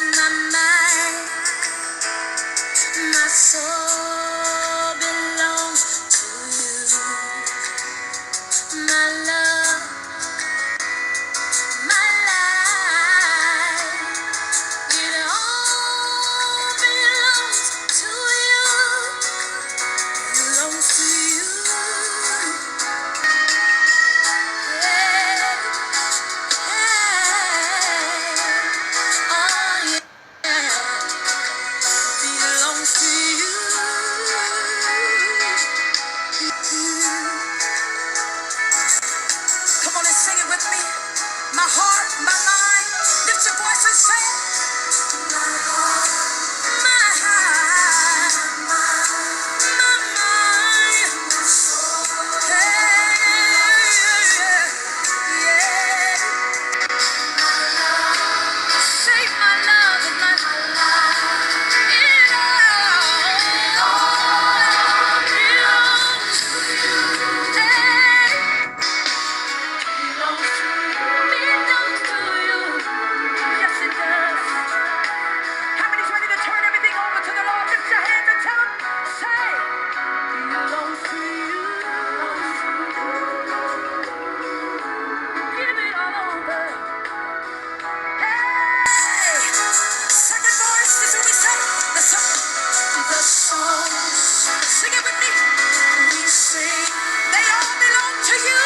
My mind, my soul belongs to you. My love, my life, it all belongs to you. Belongs to you. Yeah, yeah. Oh yeah. Belongs to you. Come on and sing it with me. My heart, my mind. Lift your voice and say it. My heart, my heart, my mind, my soul. Hey, yeah. Save my love and my life. It all belongs to you. Hey. Belongs to you. Yes, it does. How many's ready to turn everything over to the Lord? Lift your hands and tell him, say, belongs to you. Give it all over. Hey, second voice, this is what we say. The songs. Sing it with me. We sing. They all belong to you.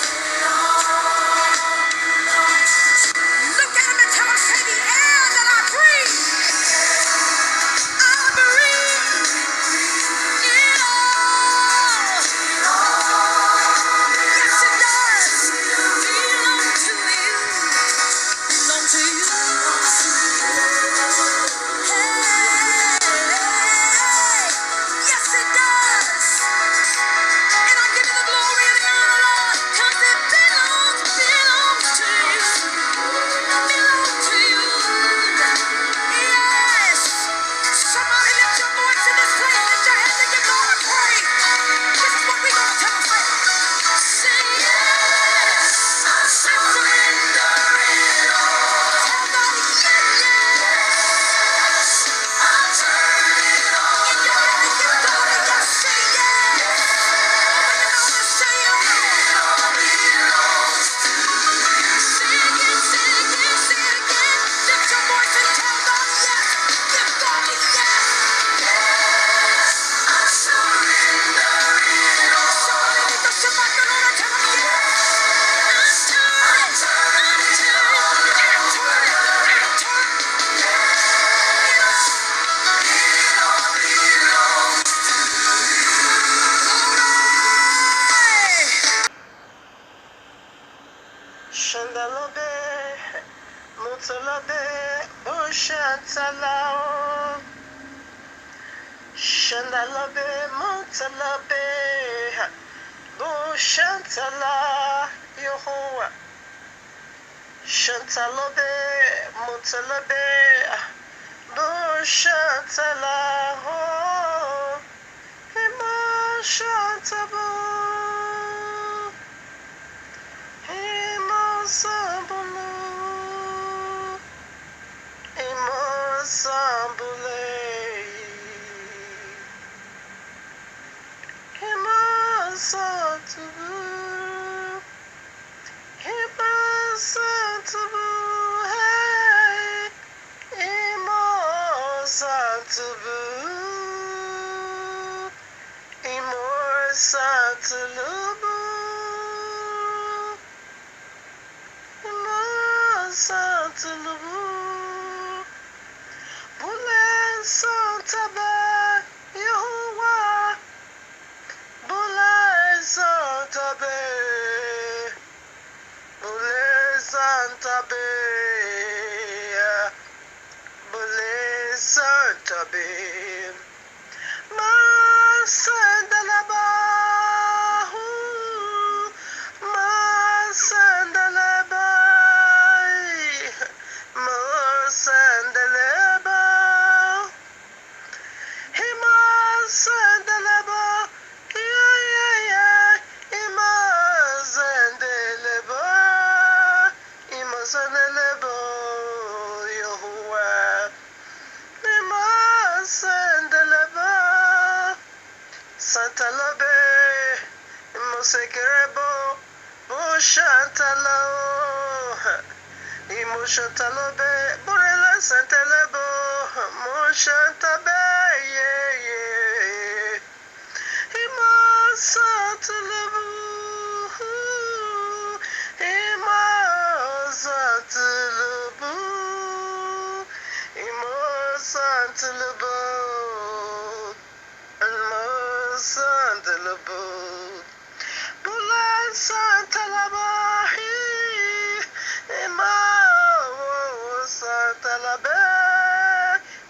They all belong. Look at him and tell him, say the air that I breathe. I breathe it all. Yes, it does. Belong to you. Belong to you. Hey, yes, it does. And I give you the glory and the honor, Lord, 'cause it belongs to you. Belong to you. Yes. Somebody lift your voice in this place. Lift your hands and give God a praise. This is what we're gonna tell him. Say yes. I surrender it all. Tell God yes. I turn it all. In your hand and give God a yes. Say yes. Open your mouth and say it. It all belongs to you. Say it again, say it again, say it again. Lift your voice and tell God yes. Give God a yes. Yes, I surrender it all. Somebody lift up your mic and tell him yes. I turn it all. It all belongs to you. Shandalabe, Mutalabe, Ushantalao. Shandalabe, Mutalabe, Ushantala, Yehovah. Shantalabe, Mutalabe, Ushantala, oh, Imoshantabu. Imosambulu, Imosambule, Imosantubu, Imosantubu, hey, Imosantubu, Imosantulubu. Santulubu, Bulen Santaba, Yehovah, Bulen Santabe, Bulen Santabe, Bulen Santabe, Masandalaba, Masandalaba. Masandeleba, Himasandeleba, yeah, Himasandeleba, Imasandeleba, Yehovah, Mushantalabe, Burela Santalabo, Mushantabe, yeah. Imasatalabu, Imasatalabu, Imasatalabu, Imasatalabu, Bula Santalabahi, Imasatalabe,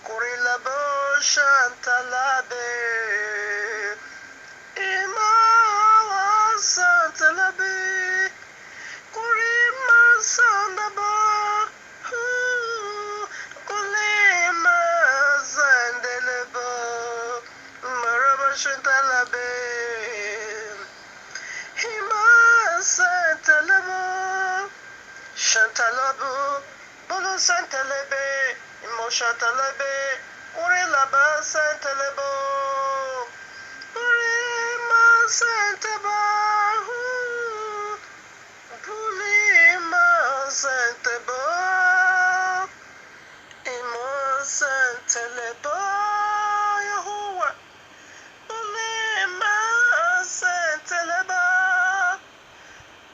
Kurilabo Shantalabe. Santalabe, Kurima Sandaba, Kulima Zandelebo, Maraba Shantalabe, Hima Santalabo, Shantalabu, Bolo Santalebe, Imo Shantalabe, Kurilaba Santalebo. Santaba, Pulima Santaba, Imo Santaleba, Yahuwah, Pulima Santaleba,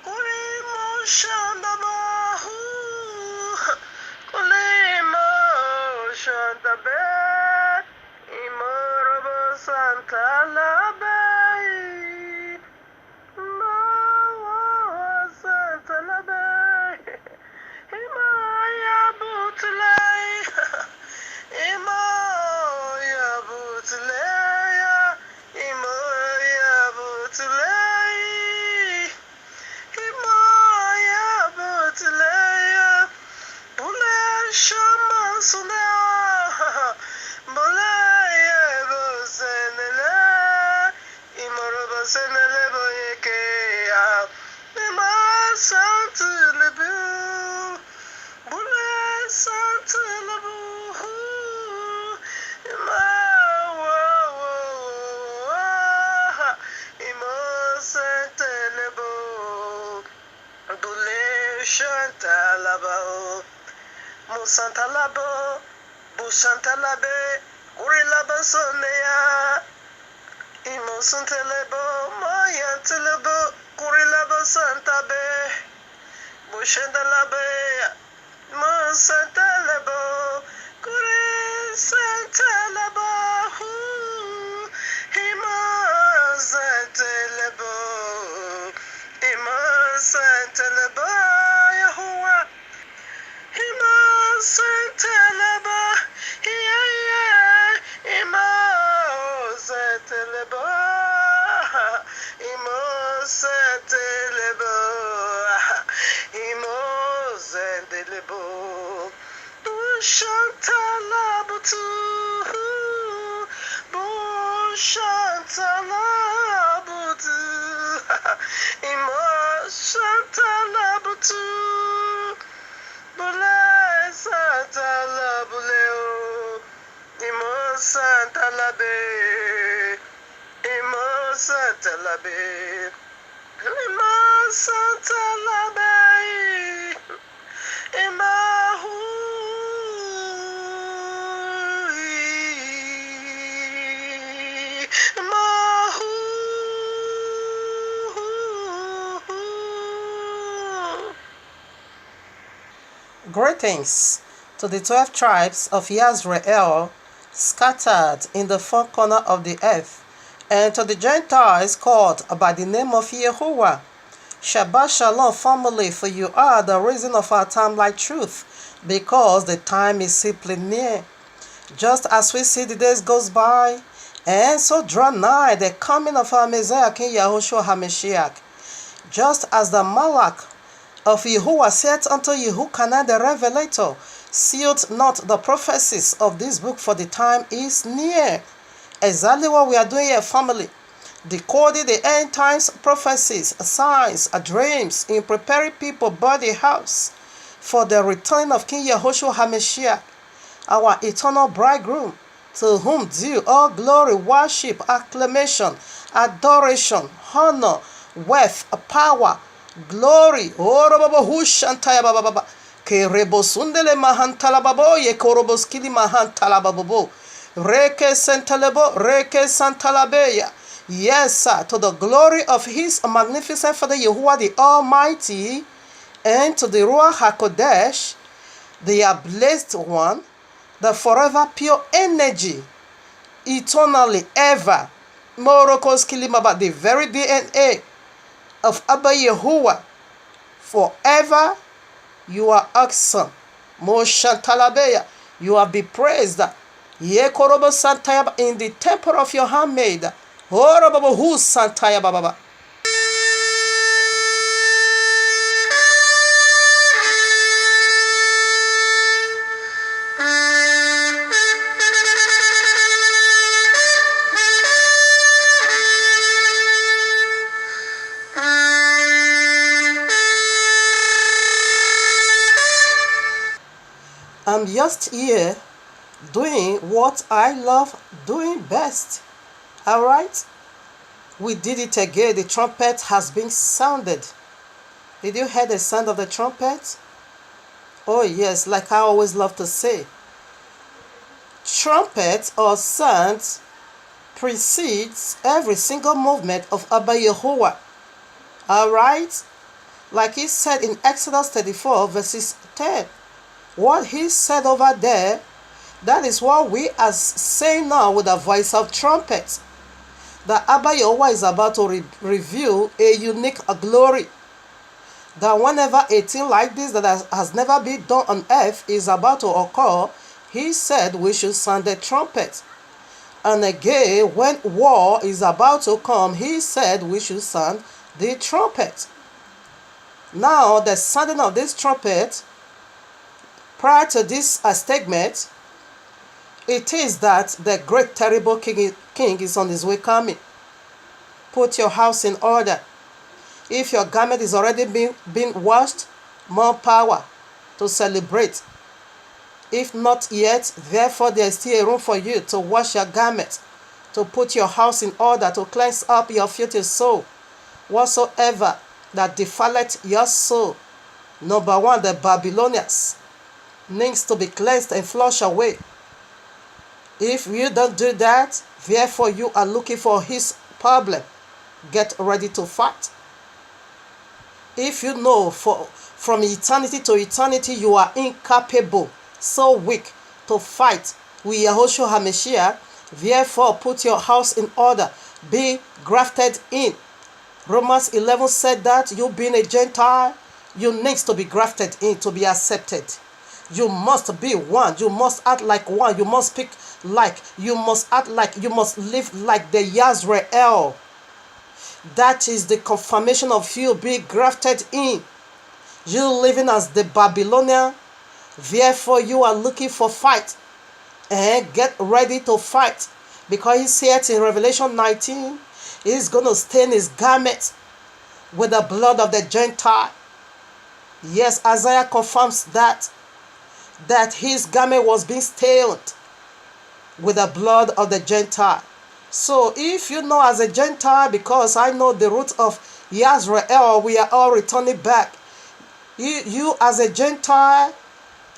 Kurimo Shandaba, Pulima Shantabe, Imo Robo Santalabe. Shantalabo, Musantalabo, Bushantalabe, Urilaba Sonea, Imusantalabo, Mayantalabo, Kurilaba Santabe, Bushantalabe, Musantalabo, Kurisantalabo, Imusantalabo, Imusantalabo. Santalaba, yeah, Santalaba, Santalaba, Santalaba, Bushantalabutu, Bushantalabutu, Shantalabutu, Santalabuleo, Imo Santalabe, Imo Santalabe, Imo Santalabe, Imo Greetings to the 12 tribes of Yisrael scattered in the four corners of the earth, and to the Gentiles called by the name of Yahuwah. Shabbat Shalom, family, for you are the reason of our time like truth, because the time is simply near. Just as we see the days goes by, and so draw nigh the coming of our Messiah, King Yahushua HaMashiach. Just as the Malach of Yahuwah said unto Yehukanah the Revelator, sealed not the prophecies of this book, for the time is near. Exactly what we are doing here, family. Decoding the end times prophecies, signs, dreams, in preparing people by the house for the return of King Yahushua HaMashiach, our eternal bridegroom, to whom due all glory, worship, acclamation, adoration, honor, wealth, power, glory, Kerebo sundele mahantalababo ye koroboskili mahantalababo. Reke sentalebo reke santalabeya. Yes, sir, to the glory of his magnificent Father Yahuwah the Almighty, and to the Ruach HaKodesh, the blessed one, the forever pure energy, eternally ever. Morokos Kilimaba, the very DNA of Abba Yahuwah, forever you are awesome. Moshantalabeya, you are be praised. Yekorobo Santaya in the temple of your handmaid. Horrible who Santaya Baba. I'm just here doing what I love doing best. Alright? We did it again. The trumpet has been sounded. Did you hear the sound of the trumpet? Oh yes, like I always love to say. Trumpet or sound precedes every single movement of Abba Yahuwah. Alright? Like he said in Exodus 34 verses 10. What he said over there, that is what we are saying now with the voice of trumpet. That Abba Yahuwah is about to reveal a unique glory. That whenever a thing like this that has never been done on earth is about to occur, he said we should sound the trumpet. And again, when war is about to come, he said we should sound the trumpet. Now, the sounding of this trumpet, prior to this statement, it is that the great terrible king is on his way coming. Put your house in order. If your garment is already been washed, more power to celebrate. If not yet, therefore there is still a room for you to wash your garment, to put your house in order, to cleanse up your filthy soul. Whatsoever that defileth your soul, number one, the Babylonians, needs to be cleansed and flushed away. If you don't do that, therefore you are looking for his problem. Get ready to fight. If you know from eternity to eternity you are incapable, so weak to fight with Yahushua HaMashiach, therefore put your house in order. Be grafted in. Romans 11 said that you being a Gentile, you need to be grafted in to be accepted. You must be one. You must act like one. You must speak like. You must act like. You must live like the Yisrael. That is the confirmation of you being grafted in. You living as the Babylonian. Therefore, you are looking for fight. And get ready to fight. Because he said in Revelation 19, he's going to stain his garment with the blood of the Gentile. Yes, Isaiah confirms that his garment was being stained with the blood of the Gentile. So if you know as a Gentile, because I know the root of Yisrael, we are all returning back. You as a Gentile,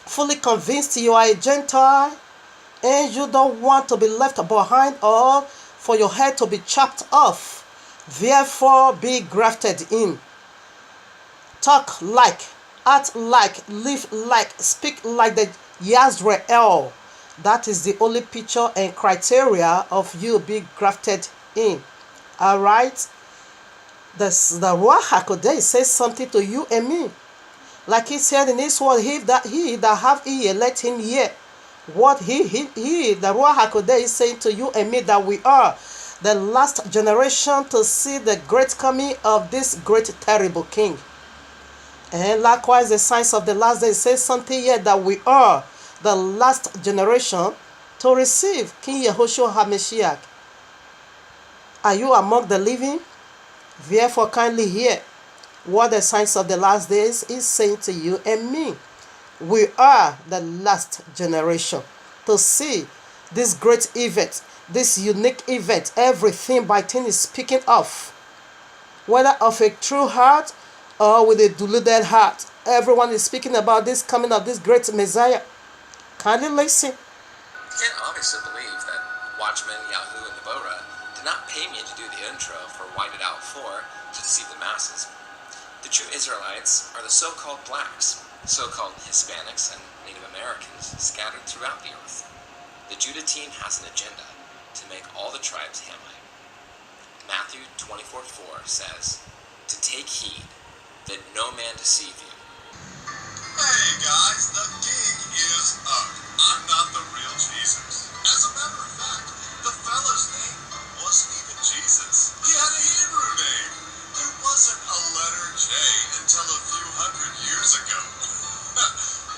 fully convinced you are a Gentile, and you don't want to be left behind or for your head to be chopped off. Therefore, be grafted in. Talk like, act like, live like, speak like the Yisrael. That is the only picture and criteria of you being grafted in. Alright? The Ruach HaKodesh says something to you and me. Like he said in his word, he that have ear, let him hear. What the Ruach HaKodesh is saying to you and me, that we are the last generation to see the great coming of this great terrible king. And likewise, the signs of the last day says something here, that we are the last generation to receive King Yahushua HaMashiach. Are you among the living? Therefore, kindly hear what the signs of the last days is saying to you and me. We are the last generation to see this great event, this unique event. Everything by thing is speaking of, whether of a true heart or with a deluded heart. Everyone is speaking about this coming of this great Messiah. Kindly listen. You can't obviously believe that Watchmen, Yahoo, and Deborah did not pay me to do the intro for White It Out 4 to deceive the masses. The true Israelites are the so-called blacks, so-called Hispanics, and Native Americans scattered throughout the earth. The Judah team has an agenda to make all the tribes Hamite. Matthew 24:4 says, "To take heed that no man deceive you." Hey guys, the king is up. I'm not the real Jesus. As a matter of fact, the fella's name wasn't even Jesus. He had a Hebrew name. There wasn't a letter J until a few hundred years ago.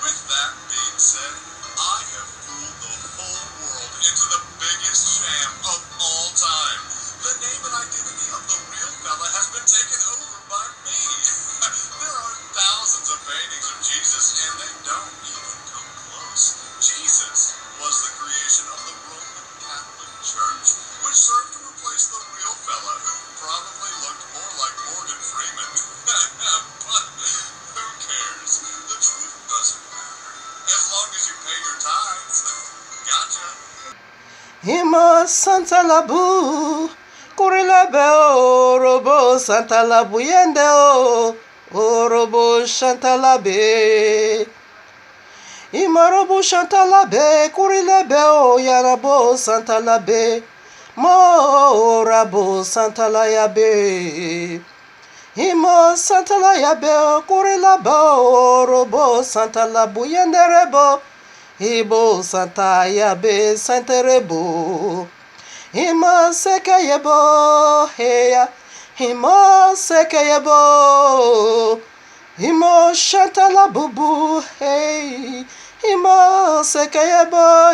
With that being said, I have fooled the whole world into the biggest sham of all time. The name and identity of the real fella has been taken over by me. There are thousands of paintings of Jesus, and they don't even come close. Jesus was the creation of the Roman Catholic Church, which served to replace the real fella who probably looked more like Morgan Freeman. But who cares? The truth doesn't matter. As long as you pay your tithes. Gotcha. Himo Santa Labu, Kurilebe o Robo Santa Labu Yende o Robo Santa Labe. Himo Robo Santa Labe, Kurilebe o Yarabo Santa Labe, Mo Rabo Santa Layabe. Himo Santa Layabe, Kurilebe o Robo Santa Labu Yende Rebo. Ibo Santa Yabe Santerebo. Himo Sekeyebo. Heya. Himo Sekeyebo. Himo Shantala Bubu. Hey. Himo Sekeyebo.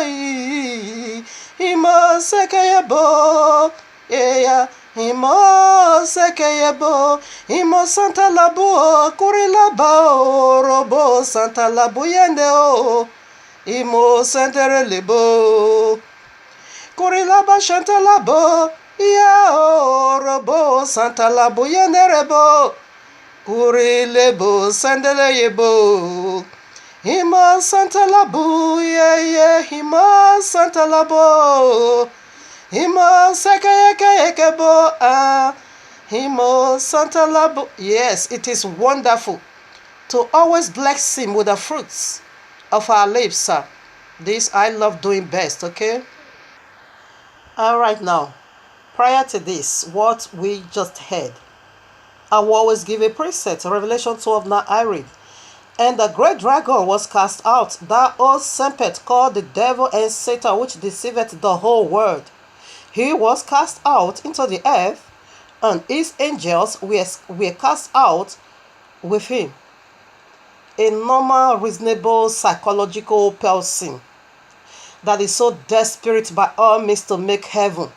Himo Sekeyebo. Heya. Himo Sekeyebo. Himo Santa Labu. Kurilaba. Robo Santa Labu Yende o. Imo sentere lebo, Kurilaba shanta labo, ya robo santa labo yenderebo, Kurilebo sendele yebo, Imo santa labo, Imo santa labo, Imo sekeyekebo, Imo santa labo. Yes, it is wonderful to always bless him with the fruits of our lips, sir. This I love doing best, okay? Alright now, prior to this, what we just heard, I will always give a preset. Revelation 12 now I read. And the great dragon was cast out, that old serpent called the devil and Satan, which deceiveth the whole world. He was cast out into the earth, and his angels were cast out with him. A normal, reasonable, psychological person that is so desperate by all means to make heaven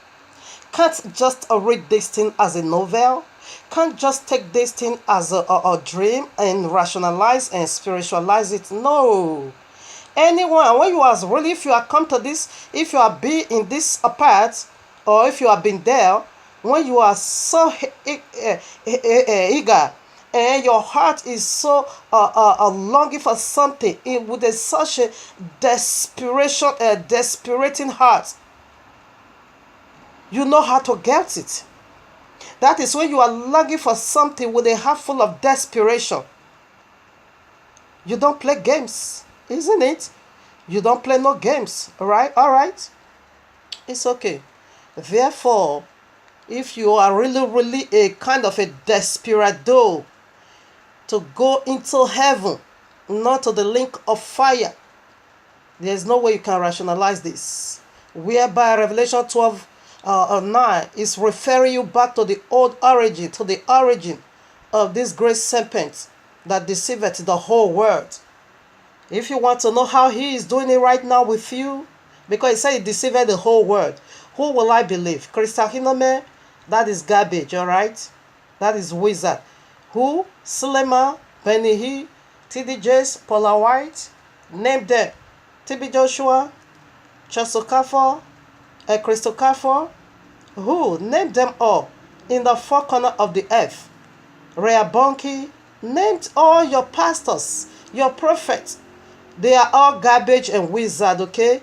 can't just read this thing as a novel, can't just take this thing as a dream and rationalize and spiritualize it. No. Anyone, when you are really, if you are come to this, if you are be in this part, or if you have been there, when you are so eager, and your heart is so longing for something with such a desperating heart, you know how to get it. That is when you are longing for something with a heart full of desperation. You don't play games, isn't it? You don't play no games, all right? It's okay. Therefore, if you are really a kind of a desperado, to go into heaven, not to the link of fire, there's no way you can rationalize this. Whereby Revelation 12 9 is referring you back to the old origin, to the origin of this great serpent that deceiveth the whole world. If you want to know how he is doing it right now with you, because he said he deceived the whole world, who will I believe? Crystal Hinome? That is garbage, alright? That is wizard. Who? Slema, Benny He, T.D. Jakes, Paula White, name them. T.B. Joshua, Chasokafo, Crystal Kafo. Who? Name them all. In the four corners of the earth. Rhea Bonke, Named all your pastors, your prophets. They are all garbage and wizard, okay?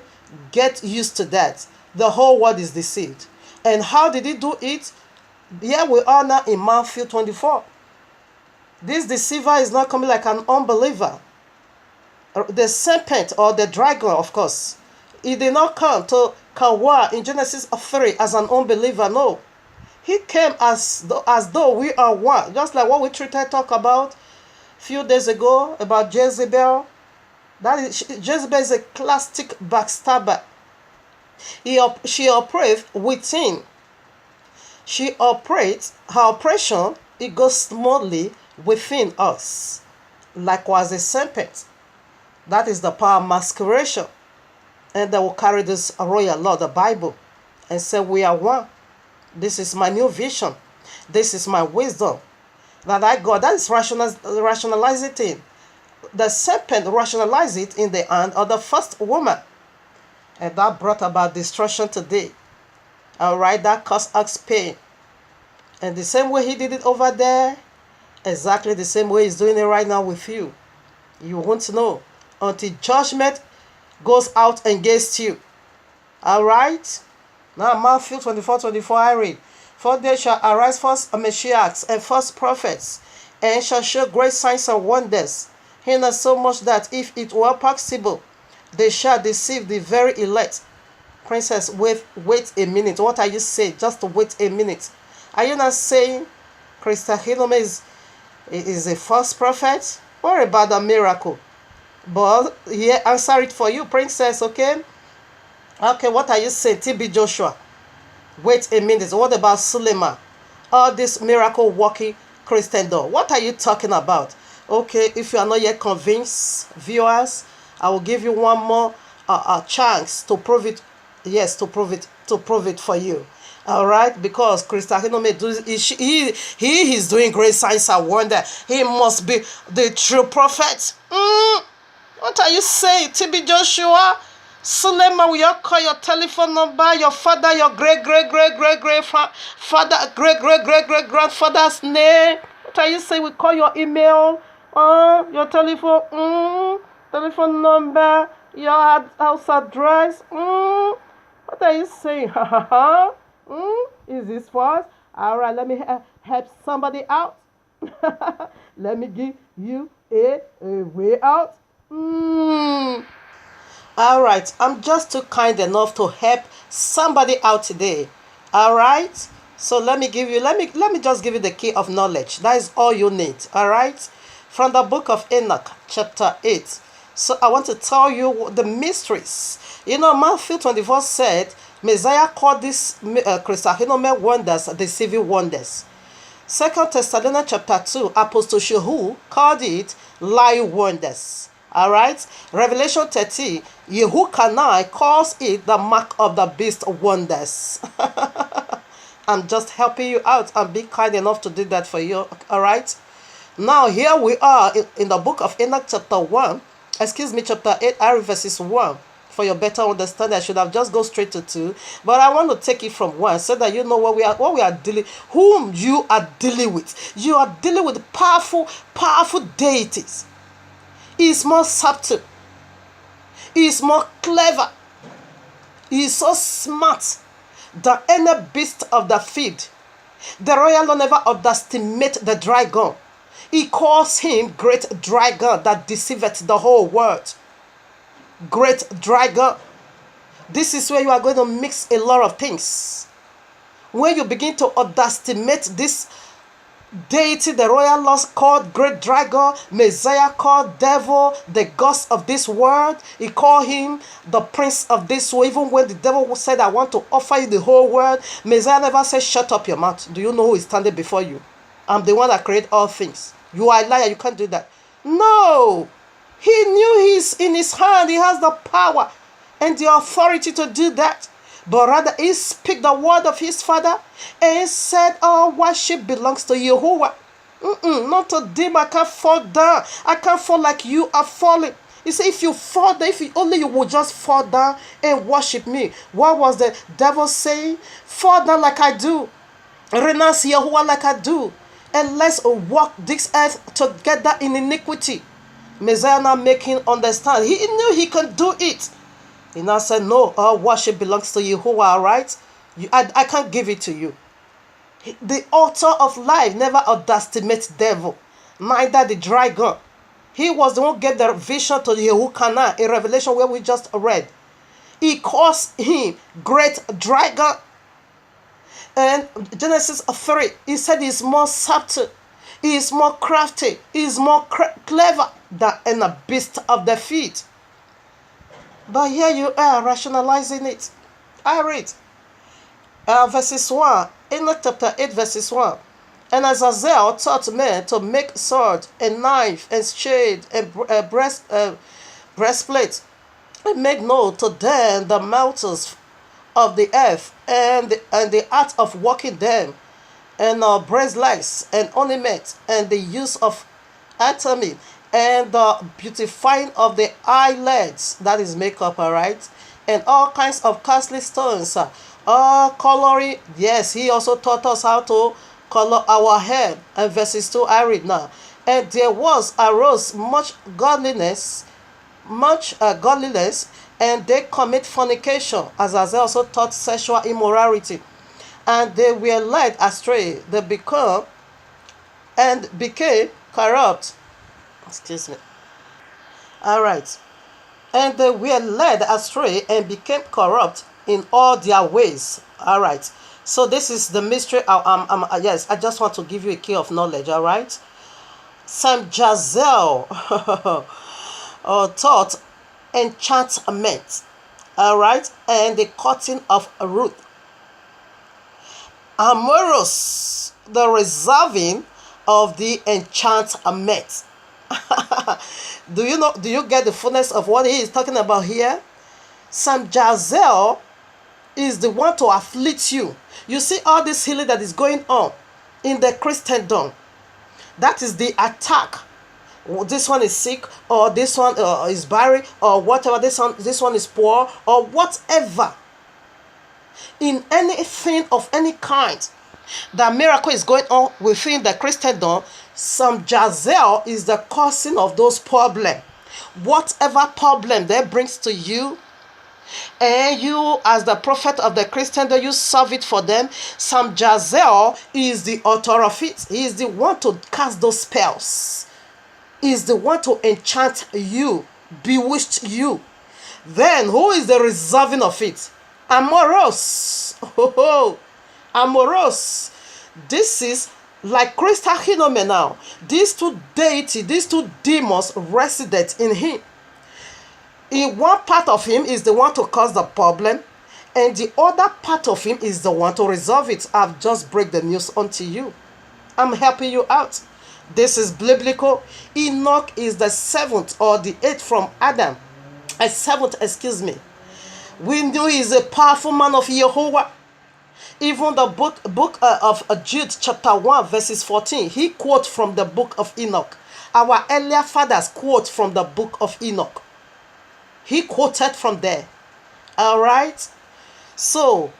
Get used to that. The whole world is deceived. And how did he do it? Here we are now in Matthew 24. This deceiver is not coming like an unbeliever. The serpent or the dragon, of course. He did not come to Kawa in Genesis 3 as an unbeliever, no. He came as though we are one. Just like what we talk about a few days ago about Jezebel. Jezebel is a classic backstabber. She operates within. Her operation, it goes smoothly within us. Likewise a serpent. That is the power of masqueration. And they will carry this royal law, the Bible, and say we are one. This is my new vision. This is my wisdom that I got. That is rationalize it in. The serpent rationalized it in the hand of the first woman. And that brought about destruction today. Alright, that caused us pain. And the same way he did it over there, exactly the same way he's doing it right now with you. You won't know until judgment goes out against you. Alright? Now Matthew 24:24 I read. For there shall arise false Messiahs and false prophets, and shall show great signs and wonders, not so much that if it were possible, they shall deceive the very elect. Princess, wait a minute. What are you saying? Just wait a minute. Are you not saying Krista Hinome is a false prophet? What about the miracle? But here, answer it for you, princess, okay? Okay, what are you saying? TB Joshua. Wait a minute. What about Suleiman? All this miracle working Christendom. What are you talking about? Okay, if you are not yet convinced, viewers, I will give you one more chance to prove it. Yes, to prove it for you. All right, because Krista Hinome he is doing great signs and wonder. He must be the true prophet. What are you saying, TB Joshua? Suleiman, will you call your telephone number, your father, your great father, great grandfather's name? What are you saying? We call your email, your telephone number, your house address. What are you saying? Is this false? All right, let me help somebody out. Let me give you a way out. All right, I'm just too kind enough to help somebody out today. All right, so let me just give you the key of knowledge. That is all you need. All right, from the book of Enoch, chapter 8. So I want to tell you the mysteries. You know, Matthew 24 said Messiah called this Krista Hinome wonders deceiving wonders. 2 Thessalonians chapter 2, Apostle Shehu called it lie wonders. Alright? Revelation 30, Yehukanai calls it the mark of the beast wonders. I'm just helping you out and be kind enough to do that for you. Alright? Now here we are in the book of Enoch chapter 8, I read verses 1. For your better understanding, I should have just go straight to 2, but I want to take it from 1 so that you know whom you are dealing with. You are dealing with powerful deities. He is more subtle. He is more clever. He is so smart than any beast of the field. The royal law never underestimate the dragon. He calls him great dragon that deceiveth the whole world. Great dragon. This is where you are going to mix a lot of things. When you begin to underestimate this deity, the royal laws called great dragon, Messiah called devil, the ghost of this world, he called him the prince of this world. Even when the devil said, I want to offer you the whole world, Messiah never said, shut up your mouth. Do you know who is standing before you? I'm the one that created all things. You are a liar, you can't do that. No! He knew he's in his hand. He has the power and the authority to do that. But rather, he speak the word of his father and said, all worship belongs to Yehovah. Not to them. I can't fall down. I can't fall like you are falling. He said, if you fall down, if only you would just fall down and worship me. What was the devil saying? Fall down like I do. Renounce Yehovah like I do. and let's walk this earth together in iniquity. Messiah now make him understand. He knew he can do it. He now said, no, all worship belongs to Yahuwah, all right? I can't give it to you. The author of life never underestimates devil, neither the dragon. He was the one who gave the vision to Yehukanah in Revelation where we just read. He calls him great dragon. And Genesis 3, he said he's more subtle, he is more crafty, he is more clever than a beast of the field. But here you are rationalizing it. I read verses 1, Enoch chapter 8, verses 1. And Azazel taught men to make sword and knife and shade and breastplate, and made known to them the mountains of the earth and the art of working them, and bracelets and ornaments, and the use of anatomy, and the beautifying of the eyelids, that is makeup, all right, and all kinds of costly stones, all coloring. Yes, he also taught us how to color our hair. And verses 2, I read now. And there arose much godliness, and they commit fornication, as I also taught sexual immorality, and they were led astray. They became corrupt. Excuse me. All right. And they were led astray and became corrupt in all their ways. All right. So this is the mystery. Yes, I just want to give you a key of knowledge. All right. Samjazel taught enchantment. All right. And the cutting of root. Amorous, the reserving of the enchantment. Do you get the fullness of what he is talking about here? Samjazel is the one to afflict you. You see all this healing that is going on in the Christendom. That is the attack. This one is sick, or this one is barren, or whatever. This one is poor, or whatever. In anything of any kind, the miracle is going on within the Christendom. Samjazel is the causing of those problems. Whatever problem that brings to you, and you as the prophet of the Christendom, you solve it for them. Samjazel is the author of it. He is the one to cast those spells. He is the one to enchant you, bewitch you. Then who is the resolving of it? Amorous. Amorous. This is like crystal phenomenon. These two deities, these two demons resident in him. In one part of him is the one to cause the problem, and the other part of him is the one to resolve it. I've just break the news onto you. I'm helping you out. This is biblical. Enoch is the seventh or the eighth from Adam. Excuse me. We knew he is a powerful man of Yehovah. Even the book of Jude chapter 1 verses 14, he quotes from the book of Enoch. Our earlier fathers quote from the book of Enoch. He quoted from there. All right. So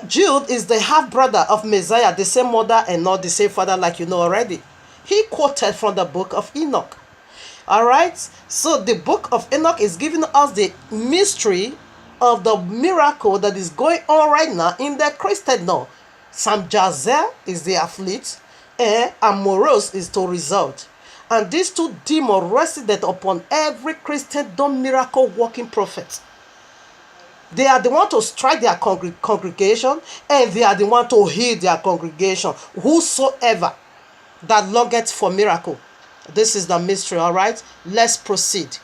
Jude is the half brother of Messiah, the same mother and not the same father, like you know already. He quoted from the book of Enoch. All right. So the book of Enoch is giving us the mystery of the miracle that is going on right now in the Christendom. Samjazel is the afflict, and Amorous is to result. And these two demons resident upon every Christendom miracle working prophet. They are the one to strike their congregation, and they are the one to heal their congregation. Whosoever that longeth for miracle. This is the mystery, all right? Let's proceed.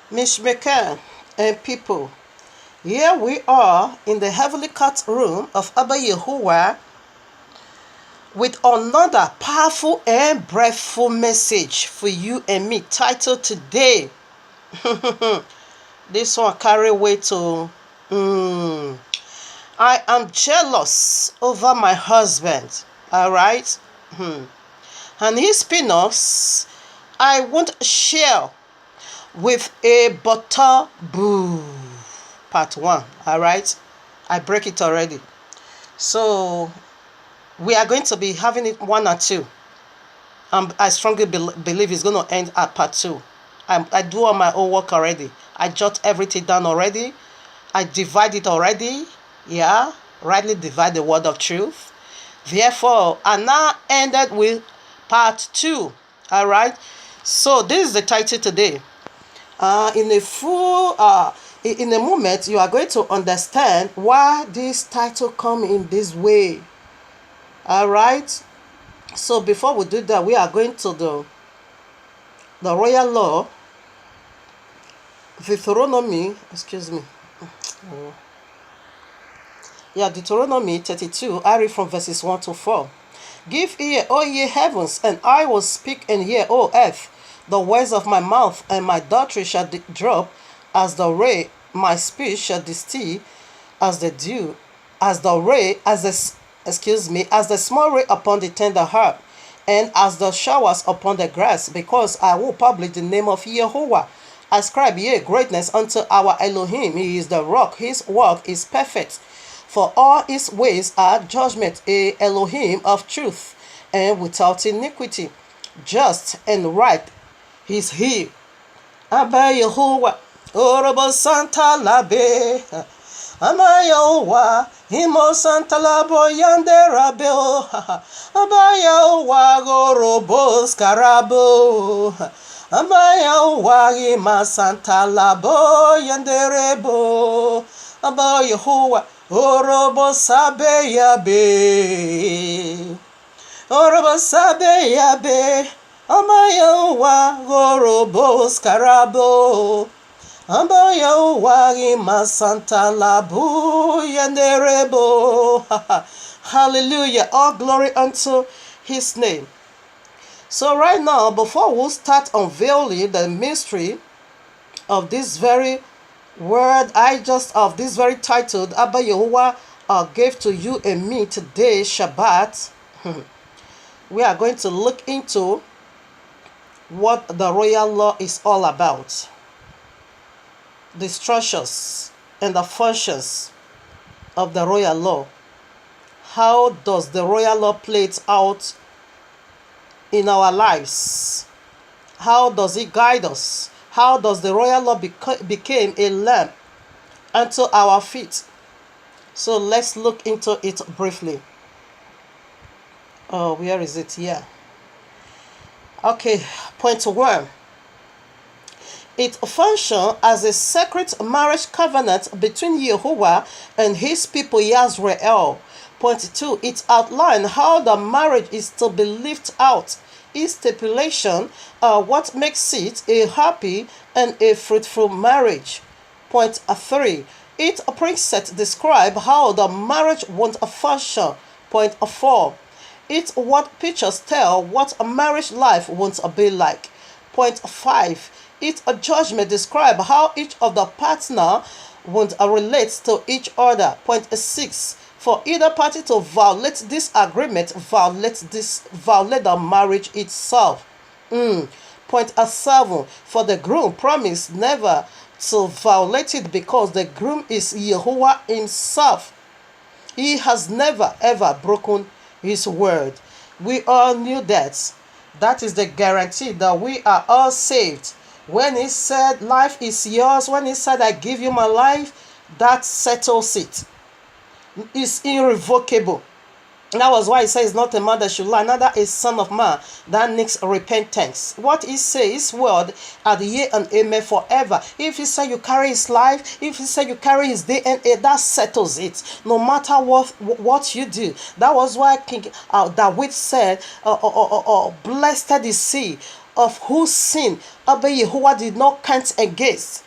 Mishmaker and people, here we are in the heavenly court room of Abba Yahuwah with another powerful and breathful message for you and me, titled today. This one carry weight to I am jealous over my husband. All right. And his peanuts I won't share with a butter boo. Part 1. All right. I break it already. So We are going to be having it 1 and 2. I strongly believe it's going to end at part 2. I do all my own work already. I jot everything down already. I divide it already. Yeah, rightly divide the word of truth. Therefore, I now ended with part 2. All right. So this is the title today. In a moment, you are going to understand why this title come in this way. All right. So before we do that, we are going to the royal law, Deuteronomy. Excuse me. Yeah, Deuteronomy 32. I read from verses 1 to 4. Give ear, O ye heavens, and I will speak, and hear, O earth, the words of my mouth, and my doctrine shall drop as the ray, my speech shall distill as the dew, as the ray, as the small ray upon the tender herb, and as the showers upon the grass, because I will publish the name of Jehovah. Ascribe ye greatness unto our Elohim. He is the rock, his work is perfect. For all his ways are judgment, a Elohim of truth, and without iniquity. Just and right is he. Abba Yehovah, Orobo Santa Labe. Abba Yehovah, Imo Santa Labo Yande Rabeo. Abba Yehovah, Orobo Scarabo. Abba Yehovah, Ima Santa Labo Yande Rebo. Abba Yehovah, Orobo Sabe Yabe. Orobo Sabe Yabe. Amayawa Gorobo Scarabo. Amayawa Ima Santa Labu Yanderebo. Hallelujah. All glory unto his name. So right now, before we start unveiling the mystery of this very word, of this very title, Abba Yehovah gave to you and me today, Shabbat, we are going to look into what the royal law is all about. The structures and the functions of the royal law. How does the royal law play it out in our lives? How does it guide us? How does the royal law become a lamp unto our feet? So let's look into it briefly. Oh, where is it? Yeah. Okay, point 1. It functions as a sacred marriage covenant between Jehovah and his people Israel. Point 2. It outlines how the marriage is to be lived out. Its stipulation what makes it a happy and a fruitful marriage. Point 3. It precepts describe how the marriage won't function. Point 4. It's what pictures tell what a marriage life won't be like. Point 5. It's a judgment describe how each of the partner won't relate to each other. Point 6. For either party to violate this agreement, violate the marriage itself. Point 7. For the groom promised never to violate it because the groom is Jehovah himself. He has never ever broken his word. We all knew that. That is the guarantee that we are all saved. When he said life is yours, when he said I give you my life, that settles it. It's irrevocable. That was why he says not a man that should lie, neither a son of man that needs repentance. What he says, word are the yea and amen forever. If he said you carry his life, if he said you carry his DNA, that settles it. No matter what you do. That was why King David said, blessed is he of whose sin Abba Yehovah did not count against.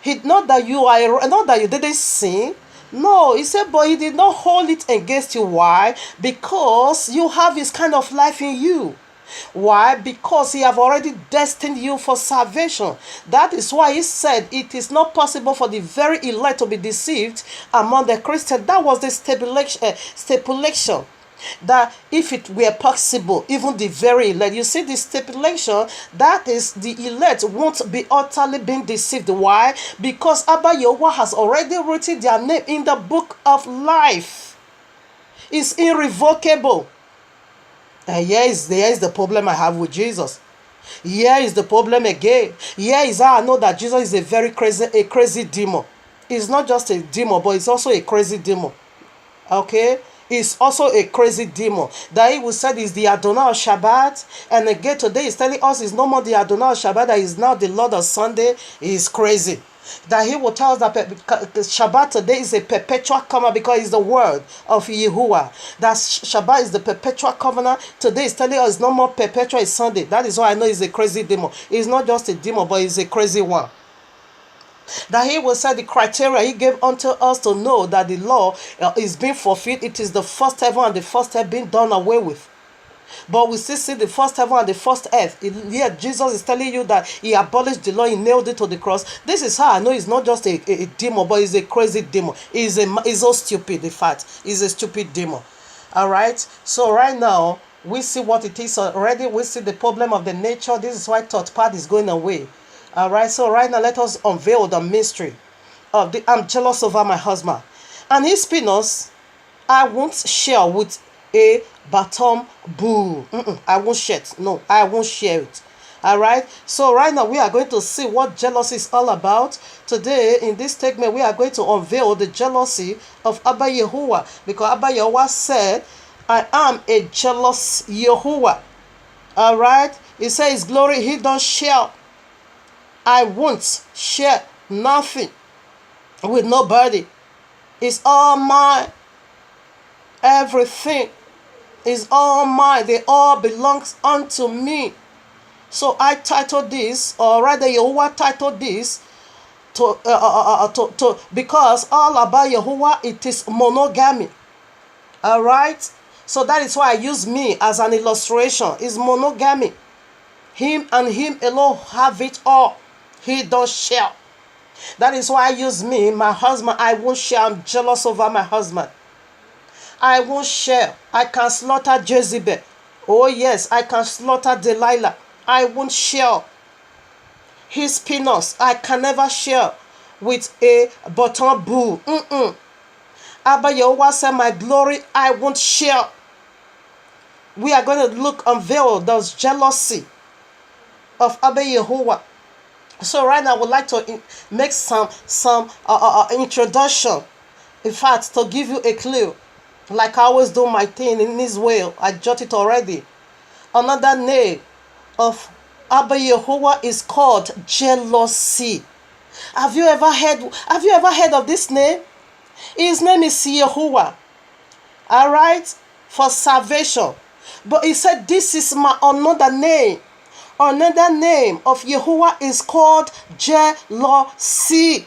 He not that you didn't sin. No, he said, but he did not hold it against you. Why? Because you have his kind of life in you. Why? Because he have already destined you for salvation. That is why he said it is not possible for the very elect to be deceived among the Christians. That was the stipulation. That if it were possible, even the very elect, you see the stipulation, that is the elect won't be utterly being deceived. Why? Because Abba Yehovah has already written their name in the book of life. It's irrevocable. And here is the problem I have with Jesus. Here is the problem again. Here is how I know that Jesus is a crazy demon. It's not just a demon, but it's also a crazy demon. Okay? It's also a crazy demon. That he will say is the Adonai of Shabbat. And again today he's telling us it's no more the Adonai of Shabbat, that is now the Lord of Sunday. Is crazy. That he will tell us that Shabbat today is a perpetual covenant because it's the word of Yahuwah. That Shabbat is the perpetual covenant. Today is telling us no more perpetual, it's Sunday. That is why I know it's a crazy demon. It's not just a demon, but it's a crazy one. That he will say the criteria he gave unto us to know that the law is being fulfilled. It is the first heaven and the first earth being done away with. But we still see the first heaven and the first earth. Here Jesus is telling you that he abolished the law, he nailed it to the cross. This is how I know it's not just a demon, but it's a crazy demon. He's so stupid, in fact. He's a stupid demon. Alright? So right now, we see what it is already. We see the problem of the nature. This is why third part is going away. Alright, so right now let us unveil the mystery of the I'm jealous over my husband. And his penis, I won't share with a bottom boo. I won't share it. No, I won't share it. Alright, so right now we are going to see what jealousy is all about. Today in this segment we are going to unveil the jealousy of Abba Yahuwah, because Abba Yahuwah said, I am a jealous Yahuwah. Alright, he says glory he don't share. I won't share nothing with nobody. It's all mine. Everything is all mine. They all belongs unto me. So I titled this, or rather Yahuwah titled this, to because all about Yahuwah, it is monogamy. Alright? So that is why I use me as an illustration. It's monogamy. Him and him alone have it all. He does share. That is why I use me, my husband. I won't share. I'm jealous over my husband. I won't share. I can slaughter Jezebel. Oh yes, I can slaughter Delilah. I won't share. His penis, I can never share with a bottom bull. Abba Yahuwah said, my glory, I won't share. We are going to unveil those jealousy of Abba Yahuwah. So right now I would like to make some introduction. In fact, to give you a clue, like I always do my thing in this way, I jot it already. Another name of Abba Yahuwah is called jealousy. Have you ever heard of this name? His name is Yahuwah. All right, for salvation. But he said, this is my another name. Another name of Yahuwah is called jealousy.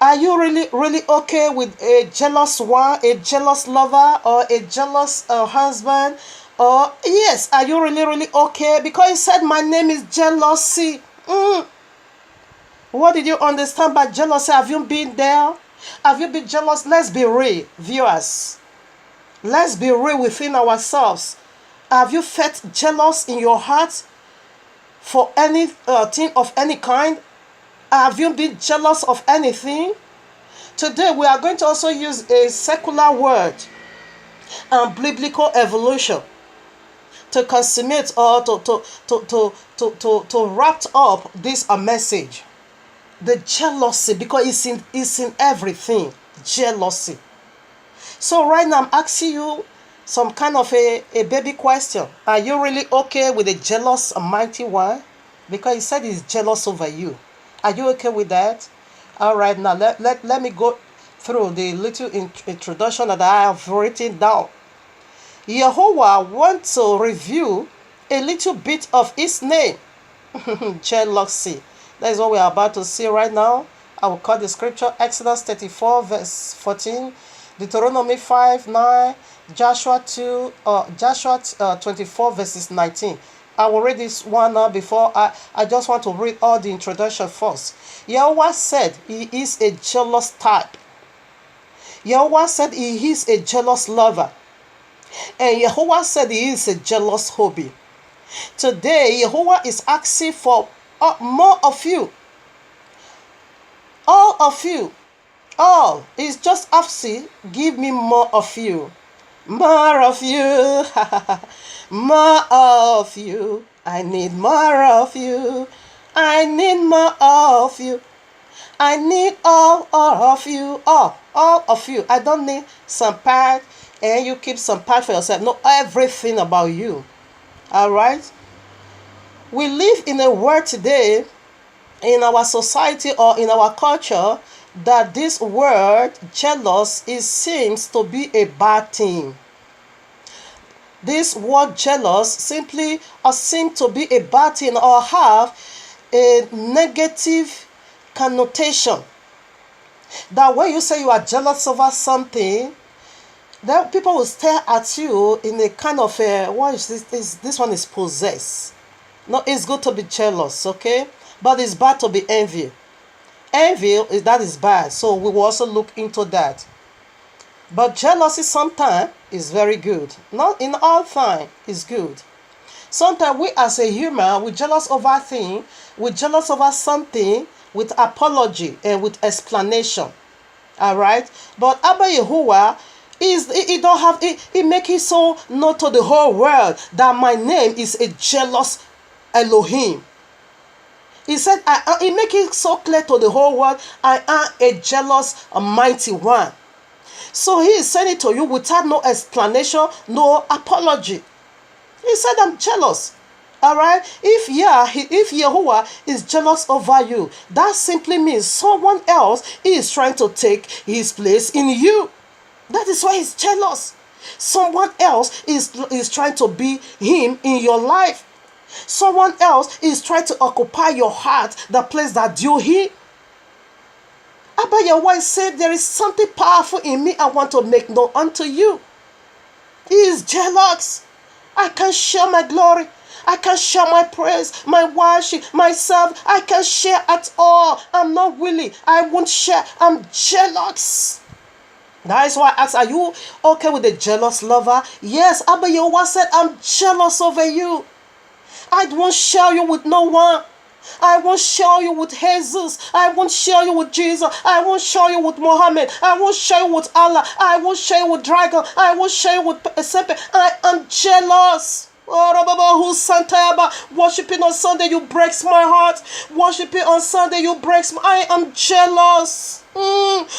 Are you really okay with a jealous one, a jealous lover, or a jealous husband? Or yes, are you really okay? Because he said, my name is jealousy. What did you understand by jealousy? Have you been there? Have you been jealous? Let's be real, viewers. Let's be real within ourselves. Have you felt jealous in your heart for anything of any kind? Have you been jealous of anything? Today we are going to also use a secular word and biblical evolution to consummate or to wrap up this message. The jealousy, because it's in everything. Jealousy. So right now I'm asking you some kind of a baby question. Are you really okay with a jealous mighty one? Because he said he's jealous over you. Are you okay with that? All right, now let me go through the little introduction that I have written down. Yahuwah wants to review a little bit of his name. Jealousy. That is what we are about to see right now. I will cut the scripture. Exodus 34 verse 14. Deuteronomy 5:9. Joshua 24 verses 19. I will read this one now before I just want to read all the introduction first. Yahuwah said he is a jealous type. Yahuwah said he is a jealous lover. And Yahuwah said he is a jealous hobby. Today, Yahuwah is asking for more of you. All of you all. It's just opposite. Give me more of you. More of you. More of you. I need more of you. I need more of you. I need all of you. All of you. I don't need some part and you keep some part for yourself. No, everything about you. Alright? We live in a world today, in our society or in our culture, that this word jealous seems to be a bad thing. This word jealous simply seem to be a bad thing or have a negative connotation. That when you say you are jealous over something, then people will stare at you in a kind of what is this? This one is possessed. No, it's good to be jealous, okay? But it's bad to be envy. Envy, that is bad. So we will also look into that. But jealousy sometimes is very good. Not in all time is good. Sometimes we as a human, we jealous over things, we jealous over something with apology and with explanation. Alright? But Abba Yahuwah he make it so known to the whole world that my name is a jealous Elohim. He said, he make it so clear to the whole world, I am a jealous, mighty one. So he is saying it to you without no explanation, no apology. He said, I'm jealous. Alright? If Yahuwah is jealous over you, that simply means someone else is trying to take his place in you. That is why he's jealous. Someone else is trying to be him in your life. Someone else is trying to occupy your heart, the place that due him. Abba Yahuwah said, there is something powerful in me I want to make known unto you. He is jealous. I can share my glory. I can share my praise, my worship, myself. I can share at all. I'm not willing. I won't share. I'm jealous. That is why I asked, are you okay with the jealous lover? Yes, Abba Yahuwah said, I'm jealous over you. I won't share you with no one. I won't share you with Jesus. I won't share you with Jesus. I won't share you with Muhammad. I won't share you with Allah. I won't share you with Dragon. I won't share you with Sepe. I am jealous. Worshiping on Sunday, you breaks my heart. Worshiping on Sunday, you breaks my... I am jealous.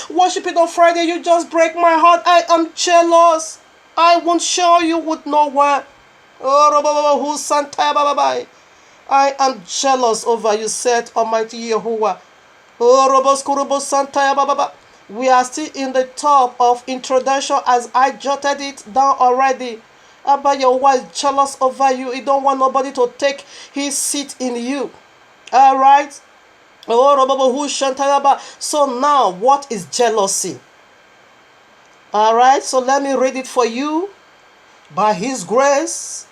Worshiping on Friday, you just break my heart. I am jealous. I won't share you with no one. I am jealous over you, said Almighty Yahuwah. We are still in the top of introduction as I jotted it down already. Abba Yahuwah is jealous over you. He don't want nobody to take his seat in you. Alright? So now, what is jealousy? Alright, so let me read it for you. By his grace,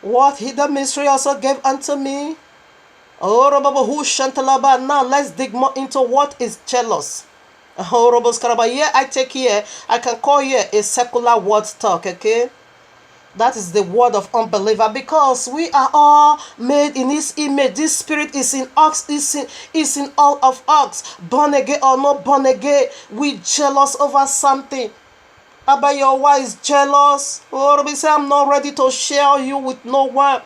what hidden mystery also gave unto me. Now let's dig more into what is jealous. Here I can call here a secular word talk, okay? That is the word of unbeliever, because we are all made in his image. This spirit is in us, is in all of us. Born again or not born again, we jealous over something. Abba Yahuwah is jealous. We say, I'm not ready to share you with no one.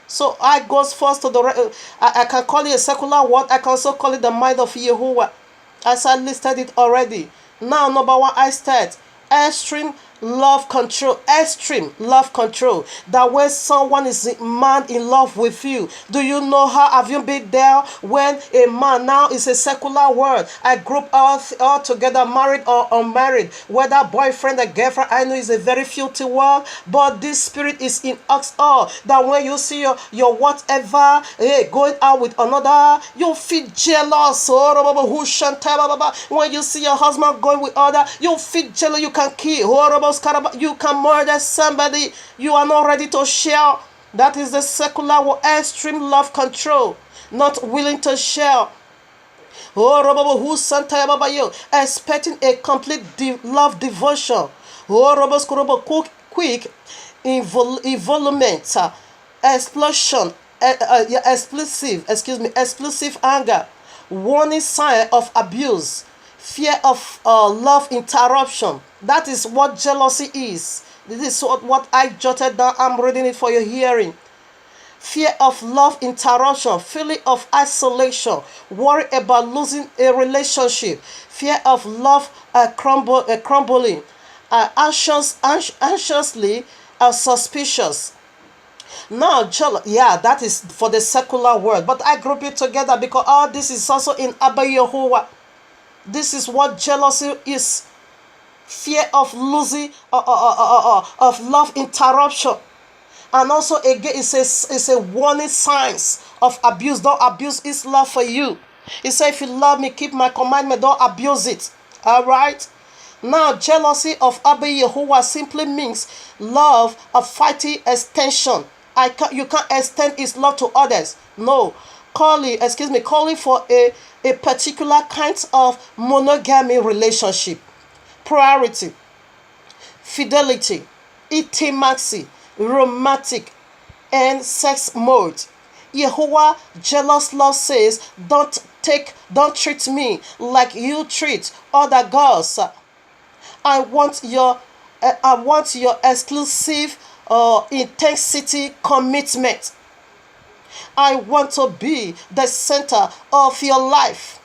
So I goes first to the... I can call it a secular word. I can also call it the mind of Yahuwah, as I listed it already. Now, number one, I start extreme love control. Extreme love control. That when someone is man in love with you, do you know how have you been there when a man, now is a secular word, I group all together, married or unmarried, whether boyfriend or girlfriend, I know it's a very filthy word, but this spirit is in us all, that when you see your whatever going out with another, you feel jealous. When you see your husband going with other, you feel jealous. You can kill, you can murder somebody. You are not ready to share. That is the secular or extreme love control. Not willing to share. Expecting a complete love devotion. Quick involvement, explosion, explosive anger, warning sign of abuse, Fear of love interruption. That is what jealousy is. This is what I jotted down. I'm reading it for your hearing. Fear of love interruption, feeling of isolation, worry about losing a relationship, fear of love crumbling, anxiously suspicious. Now, yeah, that is for the secular world, but I group it together because all this is also in Abba Yehovah. This is what jealousy is. Fear of losing, of love interruption. And also again, it's a warning signs of abuse. Don't abuse his love for you. He said, if you love me, keep my commandment, don't abuse it. Alright? Now, jealousy of Abba Yehovah simply means love of fighting extension. You can't extend his love to others. No. Calling for a particular kind of monogamy relationship. Priority, fidelity, intimacy, romantic, and sex mode. Yehovah jealous love says, don't treat me like you treat other girls. I want your exclusive intensity commitment. I want to be the center of your life.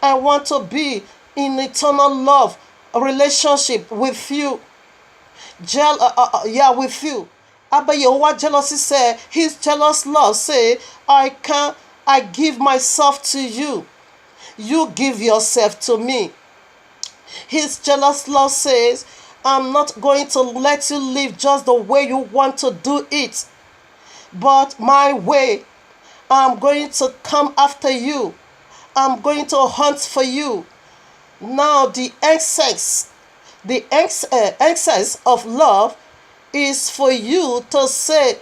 I want to be in eternal love relationship with you. With you. Abba Yehovah jealousy say, his jealous love say, I give myself to you. You give yourself to me. His jealous love says, I'm not going to let you live just the way you want to do it, but my way. I'm going to come after you. I'm going to hunt for you. Now the excess of love is for you to say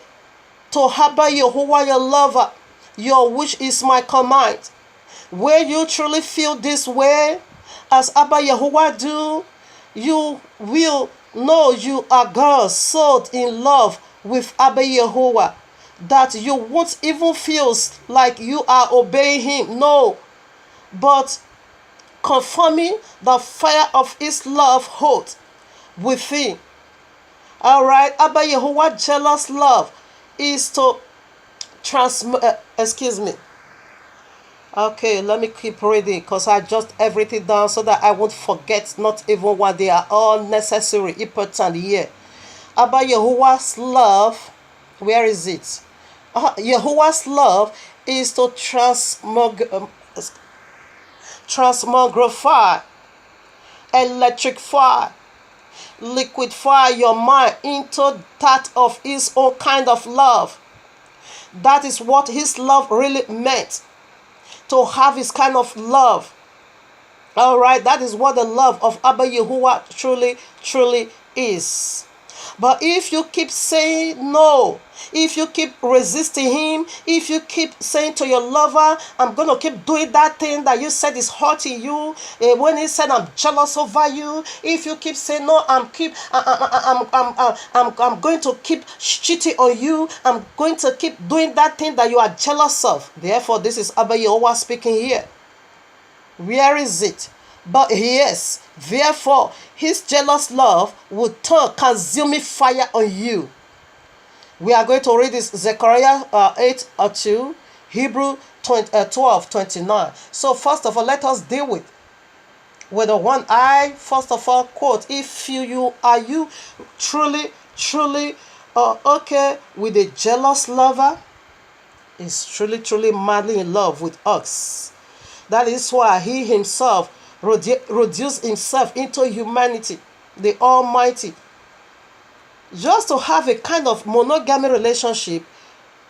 to Abba Yehovah your lover, your wish is my command. Where you truly feel this way, as Abba Yehovah do, you will know you are God so in love with Abba Yehovah that you won't even feel like you are obeying him. No, but confirming the fire of his love hot within. Alright, Abba Yehovah jealous love is to Okay, let me keep reading because I just everything down so that I won't forget not even what they are all necessary, important here. Abba Yehovah's love, where is it? Yehovah's love is to transmogrify, electrify, liquefy your mind into that of his own kind of love. That is what his love really meant. To have his kind of love. Alright, that is what the love of Abba Yehovah truly is. But if you keep saying no, if you keep resisting him, if you keep saying to your lover, I'm going to keep doing that thing that you said is hurting you, when he said I'm jealous over you, if you keep saying no, I'm going to keep cheating on you, I'm going to keep doing that thing that you are jealous of. Therefore, this is Abba Yehovah speaking here. Where is it? But yes, therefore, his jealous love will turn consuming fire on you. We are going to read this Zechariah 8:2, Hebrew 12:29. So first of all, let us deal with the one I first of all quote. If you truly okay with a jealous lover, is truly madly in love with us. That is why he himself reduced himself into humanity, the Almighty, just to have a kind of monogamy relationship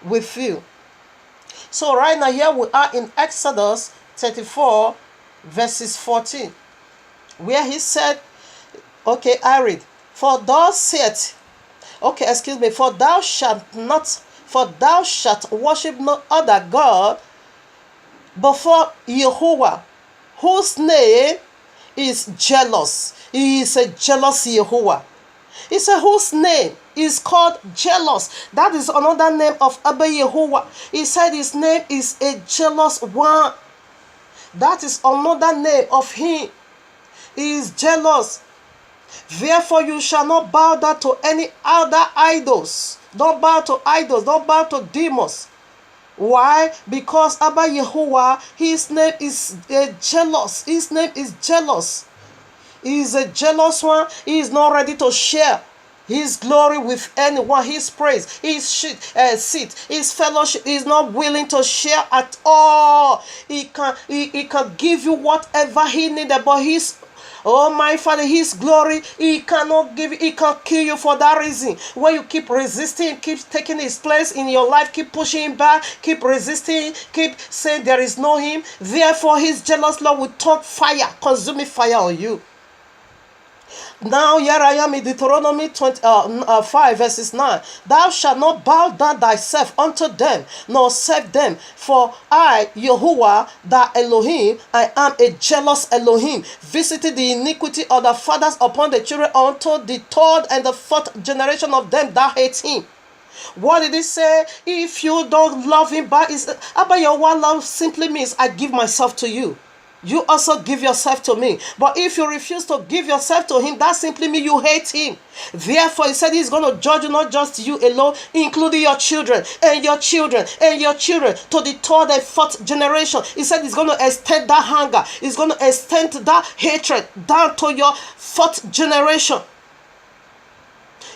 with you. So right now here we are in Exodus 34 verses 14, where he said, okay, I read, for thou shalt worship no other God before Yehovah, whose name is jealous. He is a jealous Yehovah. He said, whose name is called jealous. That is another name of Abba Yehovah. He said his name is a jealous one. That is another name of him. He is jealous. Therefore, you shall not bow down to any other idols. Don't bow to idols. Don't bow to demons. Why? Because Abba Yehovah, his name is jealous. His name is jealous. He is a jealous one. He is not ready to share his glory with anyone. His praise, his seat, his fellowship. He is not willing to share at all. He can give you whatever he needed, but his oh my Father, his glory, he cannot give, he can kill you for that reason. When you keep resisting, keep taking his place in your life, keep pushing him back, keep resisting, keep saying there is no him. Therefore, his jealous love will turn fire, consuming fire on you. Now here I am in Deuteronomy 5 verses 9. Thou shalt not bow down thyself unto them, nor serve them. For I, Yahuwah, thy Elohim, I am a jealous Elohim, visiting the iniquity of the fathers upon the children unto the third and the fourth generation of them that hate him. What did he say? If you don't love him back, Abba Yahuwah love simply means I give myself to you. You also give yourself to me. But if you refuse to give yourself to him, that simply means you hate him. Therefore, he said he's going to judge not just you alone, including your children and your children and your children to the third and fourth generation. He said he's going to extend that hunger. He's going to extend that hatred down to your fourth generation.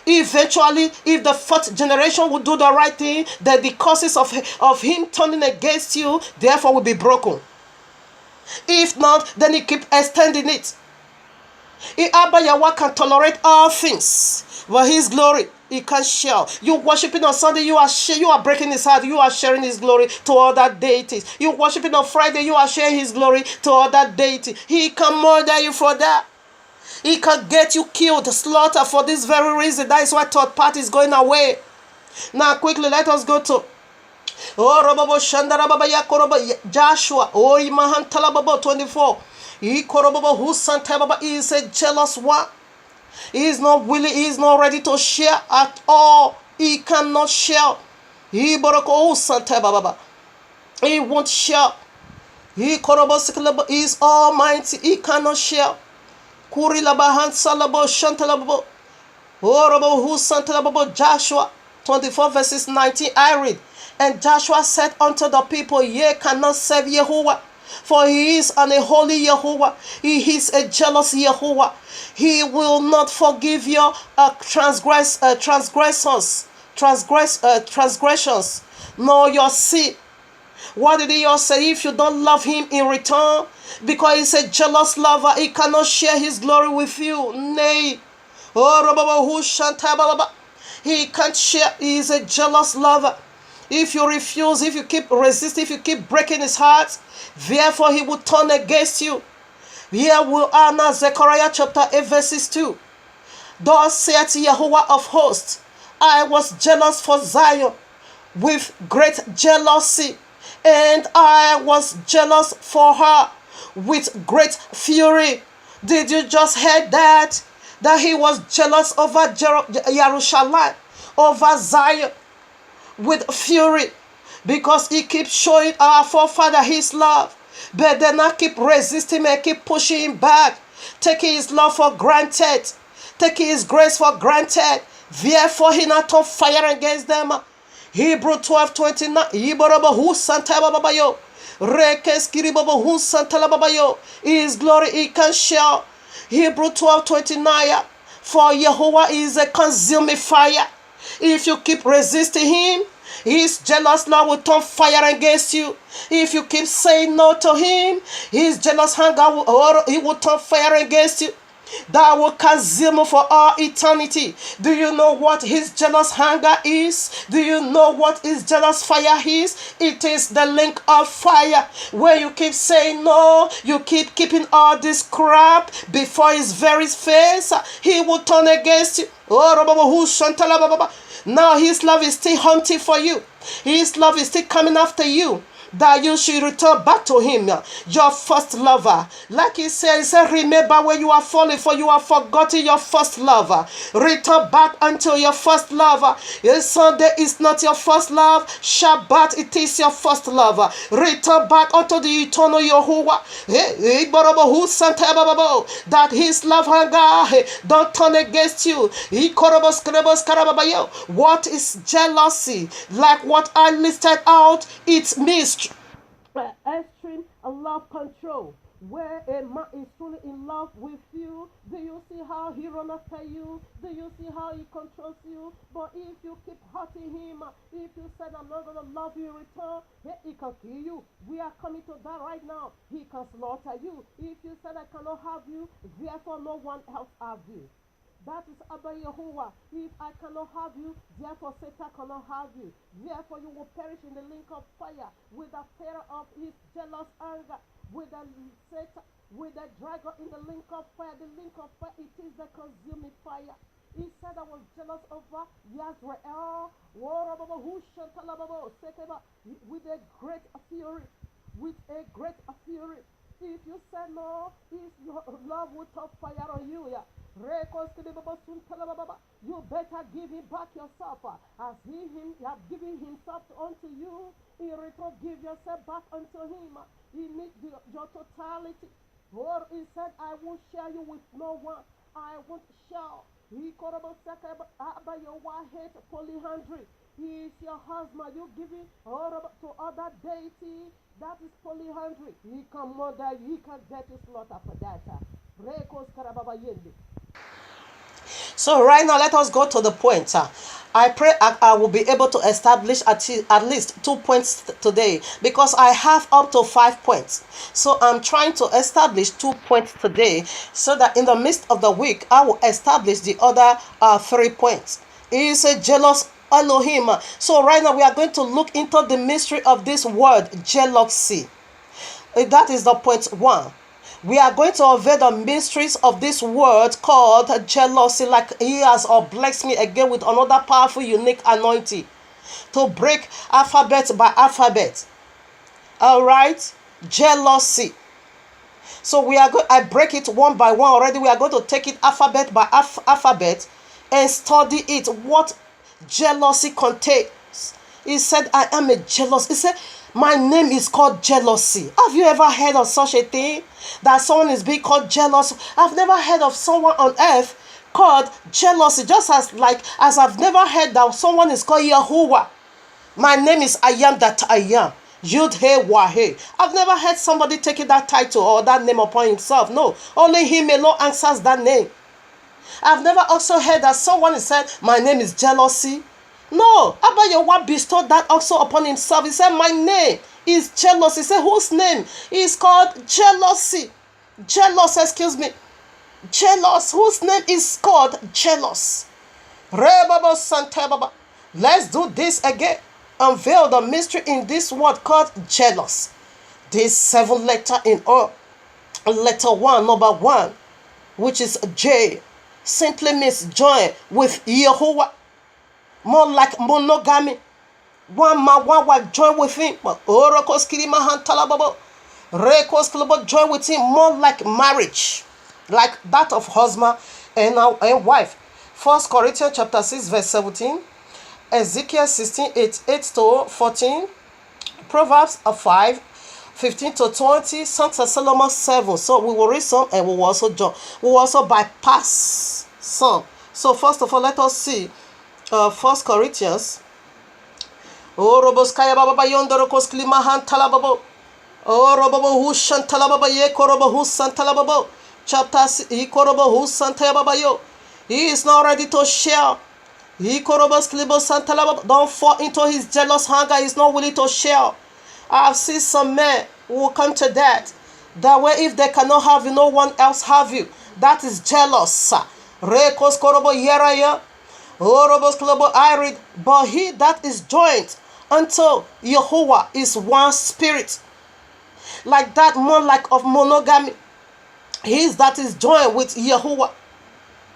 Eventually, if the fourth generation will do the right thing, then the causes of him turning against you, therefore, will be broken. If not, then he keep extending it. Abba Yahweh can tolerate all things, but his glory he can't share. You worshiping on Sunday, you are breaking his heart. You are sharing his glory to other deities. You worshiping on Friday, you are sharing his glory to other deities. He can murder you for that. He can get you killed, slaughtered for this very reason. That is why third party is going away. Now quickly, let us go to Joshua, Imahan Talababa 24. He is a jealous one. He is not willing, he is not ready to share at all. He cannot share. He won't share. He is almighty. He cannot share. Joshua 24 verses 19. I read. And Joshua said unto the people, ye cannot serve Yahuwah, for he is an holy Yahuwah. He is a jealous Yahuwah. He will not forgive your transgressions, nor your sin. What did he say? If you don't love him in return, because he's a jealous lover, he cannot share his glory with you. Nay. He can't share. He is a jealous lover. If you refuse, if you keep resisting, if you keep breaking his heart, therefore he will turn against you. Here we are now, Zechariah chapter 8 verses 2. Thus saith Yahuwah of hosts, I was jealous for Zion with great jealousy, and I was jealous for her with great fury. Did you just hear that? That he was jealous over Jerusalem, over Zion, with fury, because he keeps showing our forefather his love, but then I keep resisting and keep pushing him back, taking his love for granted, taking his grace for granted. Therefore he not on fire against them. Hebrew 12:29. His glory he can share. Hebrew 12:29. For Yahuwah is a consuming fire. If you keep resisting him, his jealous love will turn fire against you. If you keep saying no to him, his jealous hunger he will turn fire against you. That will consume for all eternity. Do you know what his jealous hunger is? Do you know what his jealous fire is? It is the link of fire. When you keep saying no, you keep keeping all this crap before his very face, he will turn against you. Now his love is still hunting for you. His love is still coming after you. that you should return back to him, your first lover. Like he said, remember where you are falling, for you have forgotten your first lover. Return back unto your first lover. Sunday is not your first love. Shabbat, it is your first lover. Return back unto the eternal Yahuwah. That his love hunger don't turn against you. What is jealousy? Like what I listed out, it means extreme love control. Where a man is truly in love with you, do you see how he run after you? Do you see how he controls you? But if you keep hurting him, if you said, I'm not going to love you in return, he can kill you. We are coming to that right now. He can slaughter you. If you said, I cannot have you, therefore no one else have you. That is Abba Yahuwah. If I cannot have you, therefore Satan cannot have you. Therefore you will perish in the lake of fire with the fear of his jealous anger, with the Satan, with the dragon in the lake of fire. The lake of fire, it is the consuming fire. He said I was jealous over Yasrael, with a great fury, with a great fury. If you said no, his love will top fire on you. Yeah. You better give him back yourself. As he has given himself unto you, in return give yourself back unto him. He needs your totality. Or he said, I won't share you with no one. I won't share. He called about your hate polyandry. He is your husband. You give it to other deity. That is polyandry. He can murder you. He can get you slaughtered for that. So right now, let us go to the point. I pray I will be able to establish at least 2 points today, because I have up to 5 points. So I'm trying to establish 2 points today, so that in the midst of the week, I will establish the other 3 points. He is a jealous Elohim. So right now, we are going to look into the mystery of this word, jealousy. That is the point 1. We are going to unveil the mysteries of this word called jealousy, like he has blessed me again with another powerful, unique anointing to break alphabet by alphabet. All right, jealousy. So I break it one by one already. We are going to take it alphabet by alphabet and study it. What jealousy contains. He said, I am a jealous. He said, my name is called jealousy. Have you ever heard of such a thing? That someone is being called jealous? I've never heard of someone on earth called jealousy. Just as I've never heard that someone is called Yahuwah. My name is I am that I am. Yud He Wah He. I've never heard somebody taking that title or that name upon himself. No, only him alone answers that name. I've never also heard that someone said, my name is jealousy. No, Abba Yahuwah bestowed that also upon himself. He said, my name is jealousy. He said, whose name is called jealousy? Jealous, excuse me. Jealous, whose name is called jealous. Let's do this again. Unveil the mystery in this word called jealous. This 7 letter in all. Letter 1, number 1, which is J, simply means join with Yahuwah. More like monogamy. One man, one wife, join with him. Join with him, more like marriage, like that of husband and wife. 1 Corinthians chapter 6 verse 17, Ezekiel 16 8 to 14, Proverbs 5 15 to 20, Songs of Solomon 7. So we will read some and we will also bypass some. So first of all, let us see 1 Corinthians. Chapter 6. He is not ready to share. Don't fall into his jealous hunger. He's not willing to share. I've seen some men who will come to that way if they cannot have you, no one else have you. That is jealous. I read, but he that is joined unto Yahuwah is one spirit. Like that, more like of monogamy. He that is joined with Yahuwah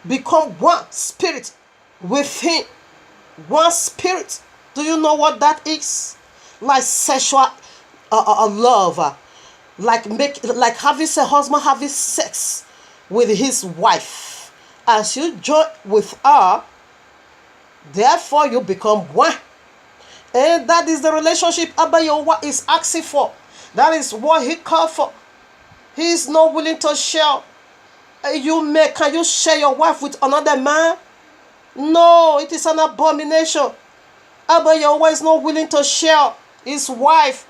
become one spirit with him. One spirit. Do you know what that is? Like sexual love, like having a husband having sex with his wife. As you join with her, therefore you become one. And that is the relationship Abayowa is asking for. That is what he called for. He is not willing to share. Can you share your wife with another man? No, it is an abomination. Abayowa is not willing to share his wife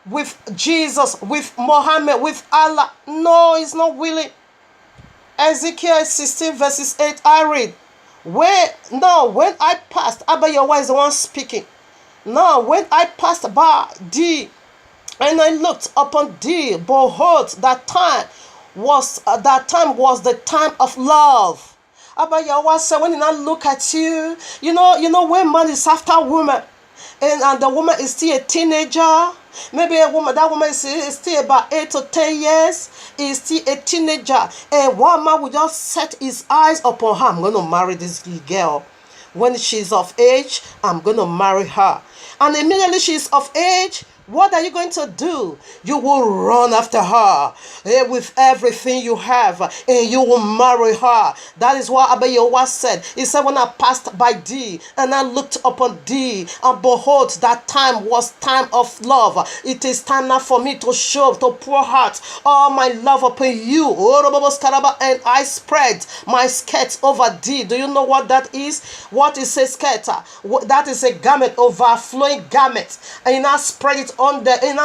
with Jesus, with Muhammad, with Allah. No, he's not willing. Ezekiel 16 verses 8, I read. When I passed, Abayowa is the one speaking. Now, when I passed by thee, and I looked upon thee, behold, that time was the time of love. Abayowa said, when I look at you, you know when man is after a woman, and the woman is still a teenager, maybe that woman is still about 8 to 10 years, is still a teenager, and one man will just set his eyes upon her. I'm going to marry this girl. When she's of age, I'm going to marry her. And immediately she's of age, what are you going to do? You will run after her with everything you have, and you will marry her. That is what Abayowa said. He said, when I passed by thee, and I looked upon thee, and behold, that time was time of love. It is time now for me to pour out all my love upon you. And I spread my skirt over thee. Do you know what that is? What is a skirt? That is a garment, overflowing garment. And I spread it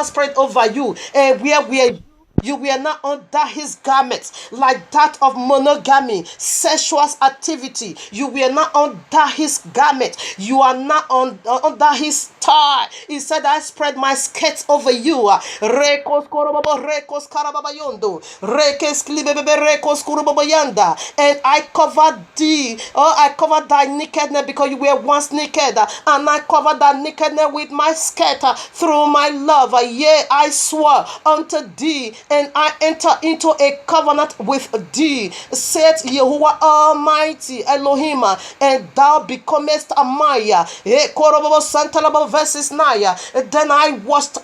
spread over you, and you were not under his garments, like that of monogamy, sexual activity. You were not under his garment. You are not under his tie. He said, I spread my skirts over you. Rekos korobabo, rekos karababayondo, rekes klibebebe, rekos kurubabayanda. And I covered thee. I covered thy nakedness, because you were once naked. And I covered thy nakedness with my skirt through my love. Yea, I swore unto thee, and I enter into a covenant with thee, saith Yahuwah Almighty Elohim, and thou becomest a Maya. Verses 9. Then I washed.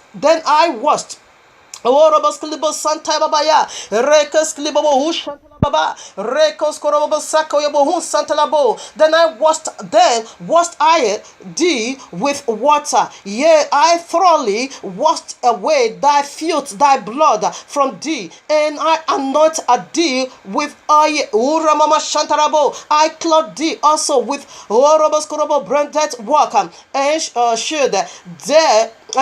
Orobos klibo santa babaya, rekos klibo husha baba, rekos korobo sako yabo hun santa labo. Then I washed I thee with water. Yea, I thoroughly washed away thy filth, thy blood from thee, and I anoint thee with oil. Uramama shantarabo. I clothe thee also with orobos korobo branded work, and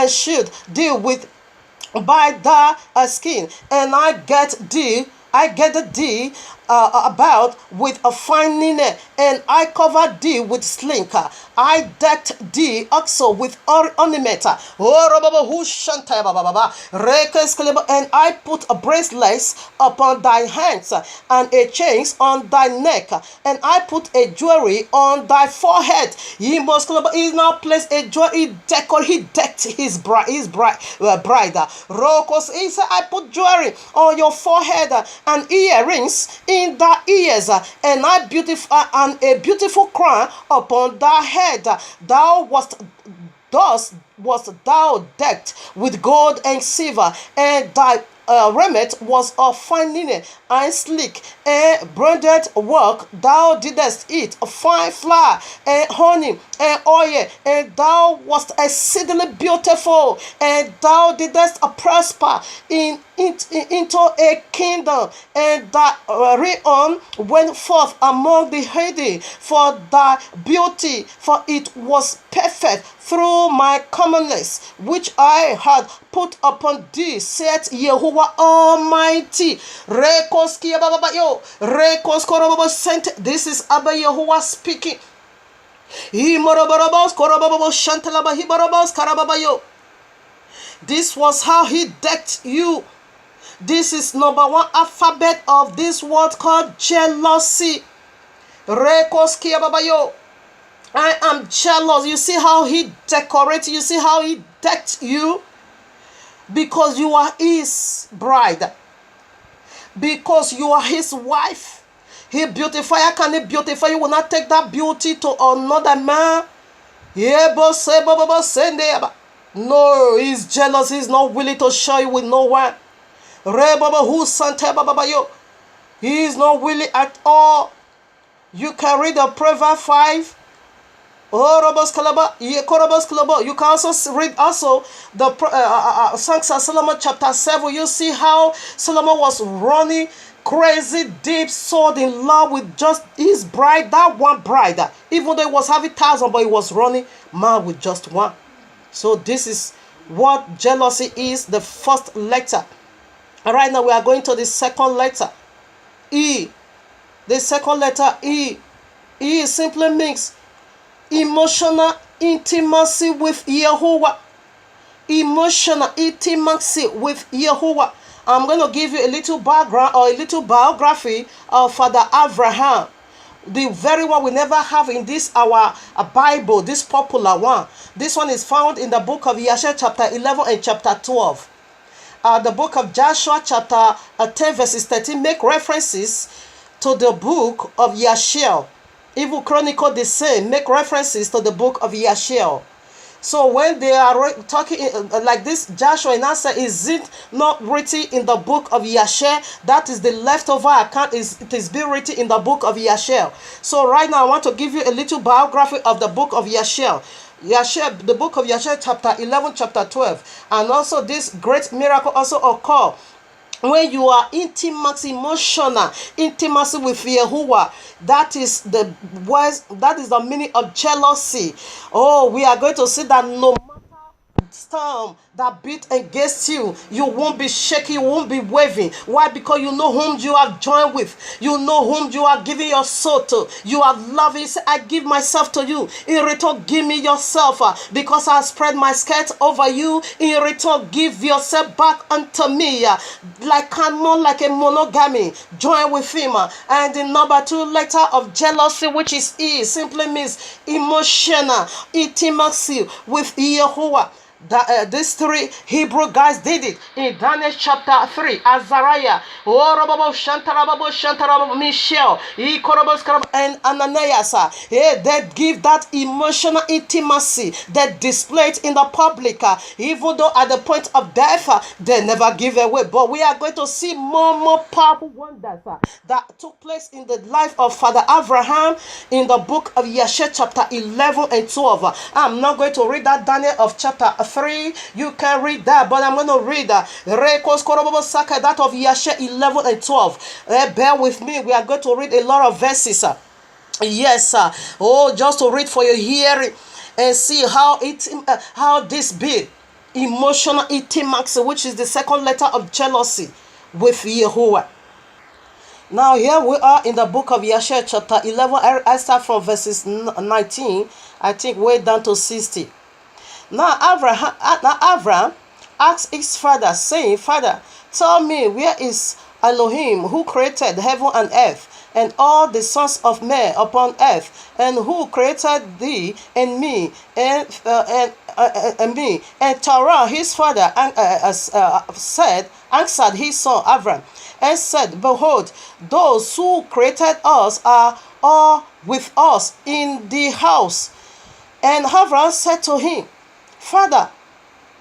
should deal with by thy skin, and I get thee about with a fine linen, and I covered thee with slink. I decked thee also with ornament. And I put a bracelet upon thy hands, and a chain on thy neck, and I put a jewelry on thy forehead. He now placed a jewelry. He decked his bride. Rokos, he said, I put jewelry on your forehead and earrings in thy ears, and a beautiful crown upon thy head. Thus wast thou decked with gold and silver, and thy raiment was of fine linen and sleek and branded work. Thou didst eat fine flour and honey and oil, and thou wast exceedingly beautiful, and thou didst prosper into a kingdom, and thy reign went forth among the heathen for thy beauty, for it was perfect through my commandments which I had put upon thee, saith Yahuwah Almighty. This is Abba Yahuwah speaking. This was how he decked you. This is number one alphabet of this word called jealousy. I am jealous. You see how he decorated, you see how he decked you? Because you are his bride. Because you are his wife. He beautify. How can he beautify? You will not take that beauty to another man. No, he's jealous. He's not willing to share it with no one. Re baba who sante baba yo. He is not willing at all. You can read the Proverbs 5. You can also read the Songs of Solomon chapter 7. You see how Solomon was running crazy, deep, so in love with just his bride, that one bride. Even though he was having thousands, but he was running mad with just one. So this is what jealousy is, the first letter. And right now we are going to the second letter, E. The second letter, E. E simply means emotional intimacy with Yehovah. Emotional intimacy with Yehovah. I'm going to give you a little background or a little biography of Father Abraham. The very one we never have in this our Bible, this popular one. This one is found in the book of Yeshua chapter 11 and chapter 12. The book of Joshua chapter 10 verses 13 make references to the book of Yeshiel. Even Chronicle the same make references to the book of Yeshiel. So when they are talking like this, Joshua and answer, is it not written in the book of Yeshiel? That is the leftover account. It is being written in the book of Yeshiel. So right now I want to give you a little biography of the book of Yeshiel. The book of Yeshiel chapter 11, chapter 12. And also this great miracle also occur when you are intimacy, emotional intimacy with Yahuwah. That is the words, that is the meaning of jealousy. Oh, we are going to see that no matter storm that beat against you, you won't be shaking, you won't be waving. Why? Because you know whom you have joined with, you know whom you are giving your soul to, you are loving. Say, I give myself to you, in return give me yourself, because I spread my skirt over you, in return give yourself back unto me, like a monogamy. Join with him. And the number 2 letter of jealousy, which is E, simply means emotional intimacy with Yehovah. These 3 Hebrew guys did it in Daniel chapter 3. Azariah, Michelle, and Ananias. They give that emotional intimacy. They display it in the public. Even though at the point of death, they never give away. But we are going to see more powerful wonders that took place in the life of Father Abraham in the book of Yeshua chapter 11 and 12. I'm not going to read that Daniel of chapter 3. You can read that, but I'm going to read that of Yeshua 11 and 12. Bear with me. We are going to read a lot of verses. Yes, oh, just to read for your hearing and see how this be emotional intimacy, which is the second letter of jealousy with Yehovah. Now here we are in the book of Yeshua chapter 11. I start from verses 19, I think way down to 60. Now Abraham asked his father, saying, Father, tell me, where is Elohim, who created heaven and earth, and all the sons of men upon earth, and who created thee and me, and me? And Terah, his father, answered his son Abraham, and said, Behold, those who created us are all with us in the house. And Abraham said to him, Father,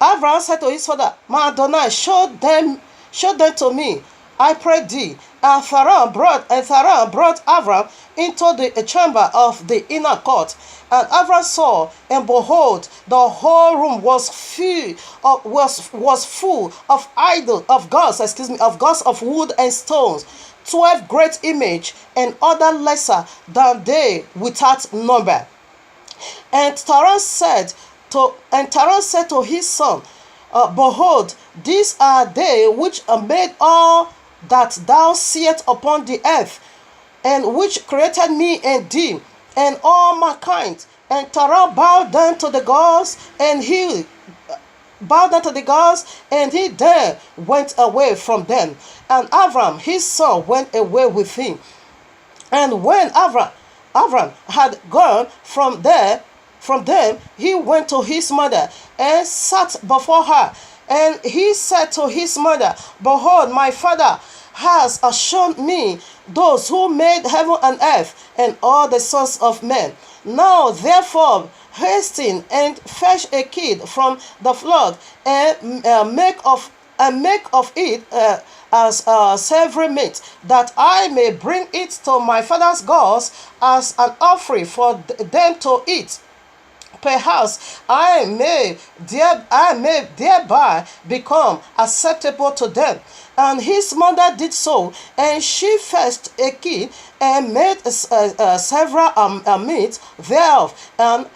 Abraham said to his father, My Adonai, show them to me, I pray thee. And Sarah brought Abraham into the chamber of the inner court. And Abraham saw, and behold, the whole room was full of idols, of gods of wood and stones, 12 great images, and other lesser than they without number. And Terah said to his son, Behold, these are they which made all that thou seest upon the earth, and which created me and thee, and all mankind. And Terah bowed down to the gods, and he then went away from them. And Abraham his son went away with him. And when Abraham had gone from them, he went to his mother and sat before her. And he said to his mother, Behold, my father has shown me those who made heaven and earth, and all the sons of men. Now therefore hasten and fetch a kid from the flock, and make of it as savory meat, that I may bring it to my father's gods as an offering for them to eat. Perhaps I may thereby become acceptable to them. And his mother did so, and she fetched a kid and made several meat thereof, and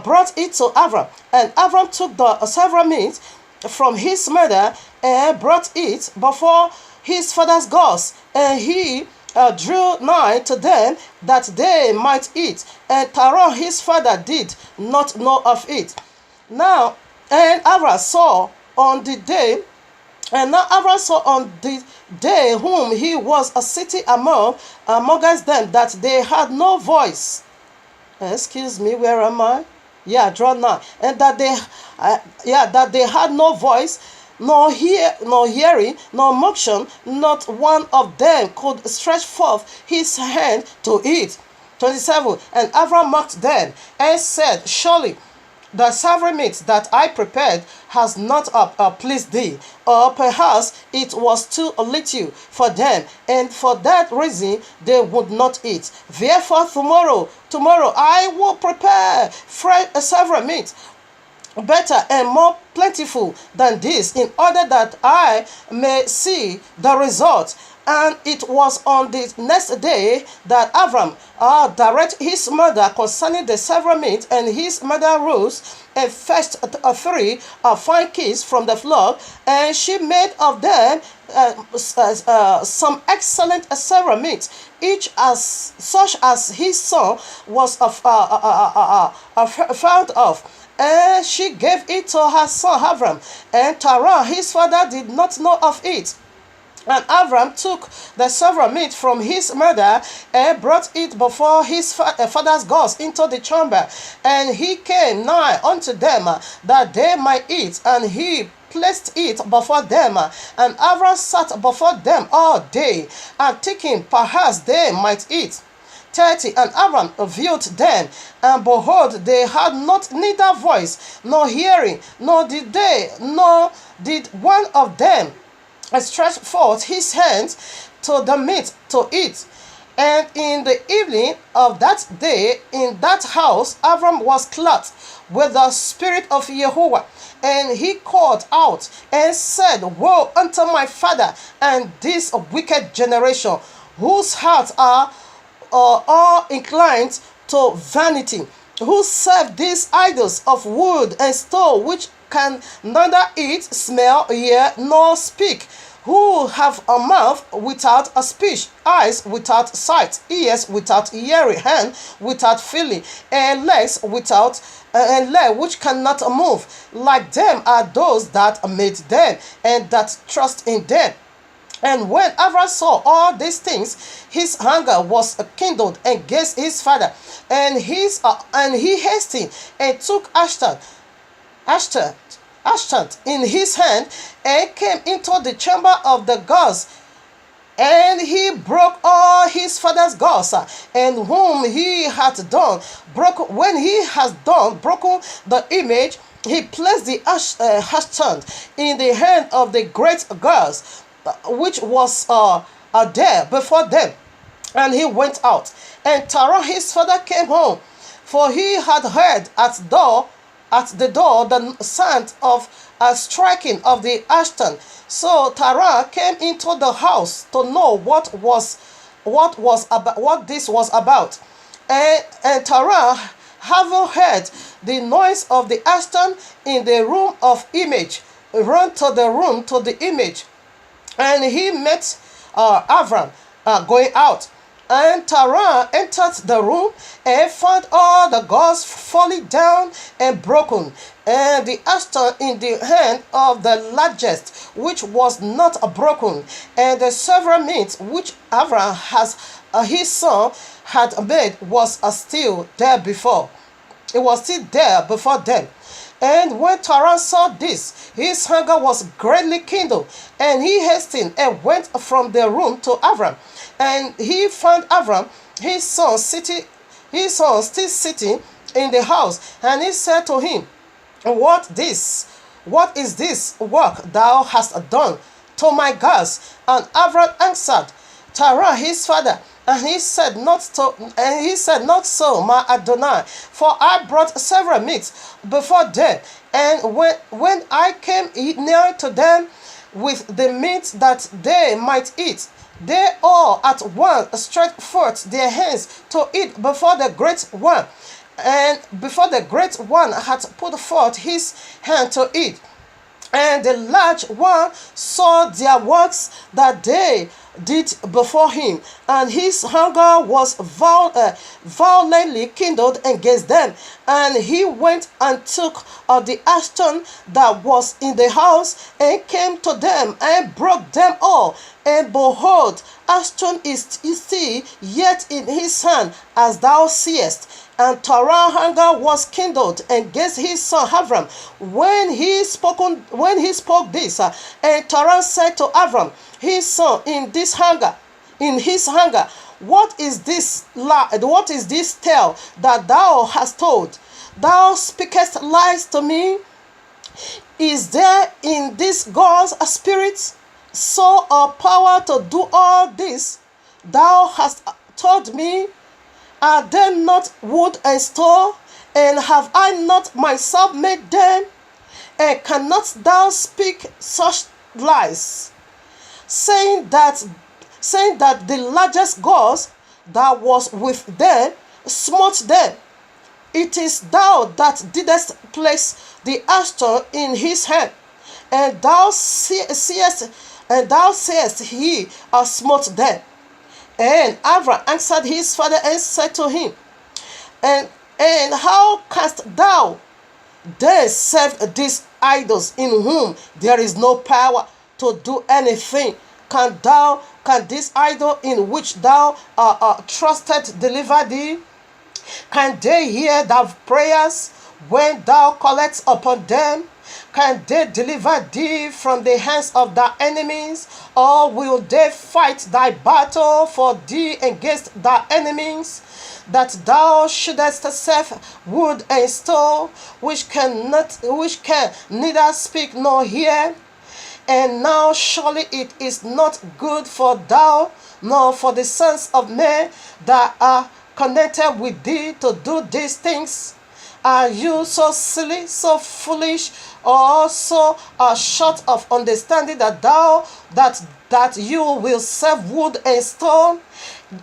brought it to Abram. And Abram took the several meat from his mother and brought it before his father's gods, and he drew nigh to them that they might eat. And Terah his father did not know of it. Now, and Abram saw on the day, and now Abram saw on the day whom he was sitting amongst them, that they had no voice. Excuse me, where am I? Yeah, draw nigh. And that they had no voice, nor hearing, nor motion, not one of them could stretch forth his hand to eat. 27. And Abram mocked them and said, Surely the savory meat that I prepared has not pleased thee, or perhaps it was too little for them, and for that reason they would not eat. Therefore tomorrow I will prepare fresh savory meat, better and more plentiful than this, in order that I may see the result. And it was on the next day that Abram directed his mother concerning the savory meat, and his mother rose and fetched 3 fine kids from the flock, and she made of them some excellent savory meat, each as such as his son was found of. And she gave it to her son Abram, and Terah his father did not know of it. And Abram took the savory meat from his mother and brought it before his father's gods into the chamber. And he came nigh unto them that they might eat, and he placed it before them. And Abram sat before them all day, and thinking perhaps they might eat. 30. And Abram viewed them, and behold, they had not neither voice nor hearing, nor did one of them stretched forth his hands to the meat to eat. And in the evening of that day, in that house, Abram was clothed with the Spirit of Jehovah. And he called out and said, Woe unto my father and this wicked generation, whose hearts are all inclined to vanity, who serve these idols of wood and stone, which can neither eat, smell, hear, nor speak, who have a mouth without a speech, eyes without sight, ears without hearing, hand without feeling, and legs which cannot move. Like them are those that made them, and that trust in them. And when Abram saw all these things, his anger was kindled against his father, and he hastened and took Ashtaroth in his hand, and came into the chamber of the gods, and he broke all his father's gods, and whom he had done broke. When he has done broken the image, he placed the Ashtaroth in the hand of the great gods, which was there before them. And he went out. And Terah his father came home, for he had heard at the door the sound of a striking of the Ashtaroth. So Terah came into the house to know what this was about. And Terah, having heard the noise of the Ashtaroth in the room of image, ran to the image, and he met Abram going out. And Terah entered the room and found all the gods falling down and broken, and the Ashtaroth in the hand of the largest, which was not broken, and the several meat which Abram his son had made was still there before. It was still there before them. And when Terah saw this, his hunger was greatly kindled, and he hastened and went from the room to Abram. And he found Abram, his son still sitting in the house. And he said to him, What is this work thou hast done to my gods? And Avram answered Terah his father, and he said, Not so, my Adonai, for I brought several meats before them, and when I came near to them with the meat that they might eat, they all at once stretched forth their hands to eat before the great one. And before the great one had put forth his hand to eat, and the large one saw their works that they did before him, and his hunger was violently kindled against them. And he went and took of the ashton that was in the house, and came to them, and broke them all. And behold, ashton is still yet in his hand, as thou seest. And Terah hunger was kindled against his son Avram when he spoke this. And Terah said to Avram his son in his hunger, what is this tale that thou hast told? Thou speakest lies to me. Is there in this God's spirit soul or power to do all this? Thou hast told me. Are they not wood and stone? And have I not myself made them? And cannot thou speak such lies, saying that the largest gods that was with them smote them? It is thou that didst place the ashton in his hand, and thou sayest he smote them. And Avram answered his father and said to him, And how canst thou then serve these idols in whom there is no power to do anything? Can this idol in which thou trusted deliver thee? Can they hear thy prayers when thou callest upon them? Can they deliver thee from the hands of thy enemies? Or will they fight thy battle for thee against thy enemies? That thou shouldest serve wood and stone, which can neither speak nor hear? And now surely it is not good for thou, nor for the sons of men that are connected with thee to do these things. Are you so silly, so foolish, or so short of understanding that you will serve wood and stone,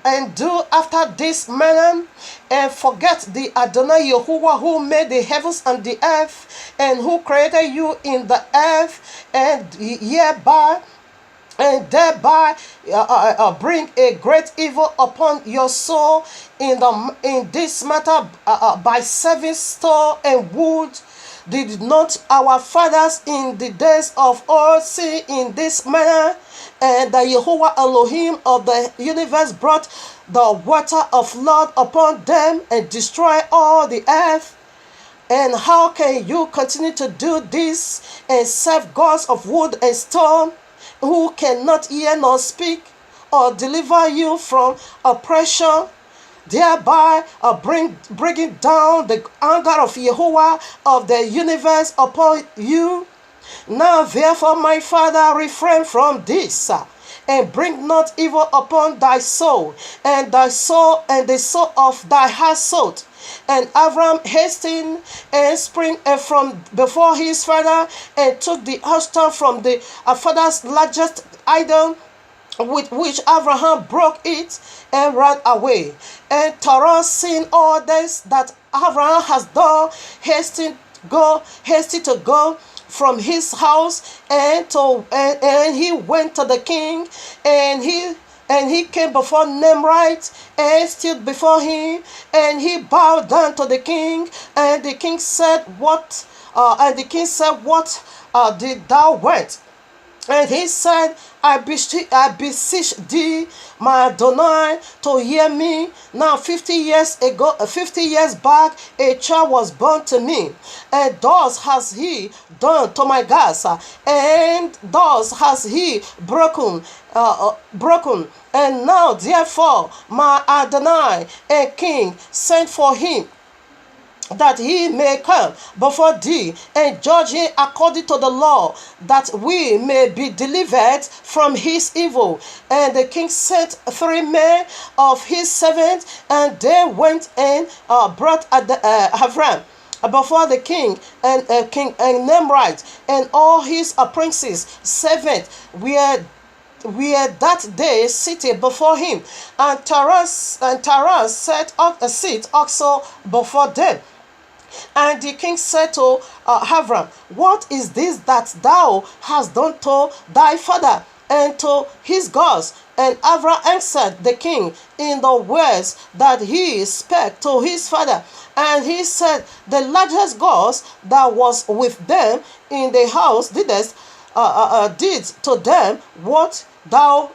and do after this manner, and forget the Adonai Yahuwah who made the heavens and the earth, and who created you in the earth, and thereby bring a great evil upon your soul in this matter by serving stone and wood? Did not our fathers in the days of old see in this manner? And the Yehovah Elohim of the universe brought the water of flood upon them and destroyed all the earth. And how can you continue to do this and serve gods of wood and stone, who cannot hear nor speak or deliver you from oppression, thereby bringing down the anger of Yehovah of the universe upon you? Now therefore, my father, refrain from this, and bring not evil upon thy soul, and the soul of thy household. And Avram hastened and sprang from before his father, and took the ashton from the father's largest idol, with which Abraham broke it, and ran away. And Terah, seeing all this that Abraham has done, hasted to go from his house, and he went to the king, and he came before Nimrod and stood before him, and he bowed down to the king. And the king said, What did thou want? And he said, I beseech thee, my Adonai, to hear me. Now 50 years back, a child was born to me, and thus has he done to my gods, and thus has he broken. And now therefore, my Adonai, a king, sent for him. that he may come before thee and judge him according to the law, that we may be delivered from his evil. And the king sent 3 men of his servants, and they went and brought Avram before the king, and King Nimrod and all his princes servants were that day seated before him, and Taras set up a seat also before them. And the king said to Avram, what is this that thou hast done to thy father and to his gods? And Avram answered the king in the words that he spake to his father. And he said, the largest gods that was with them in the house did to them what thou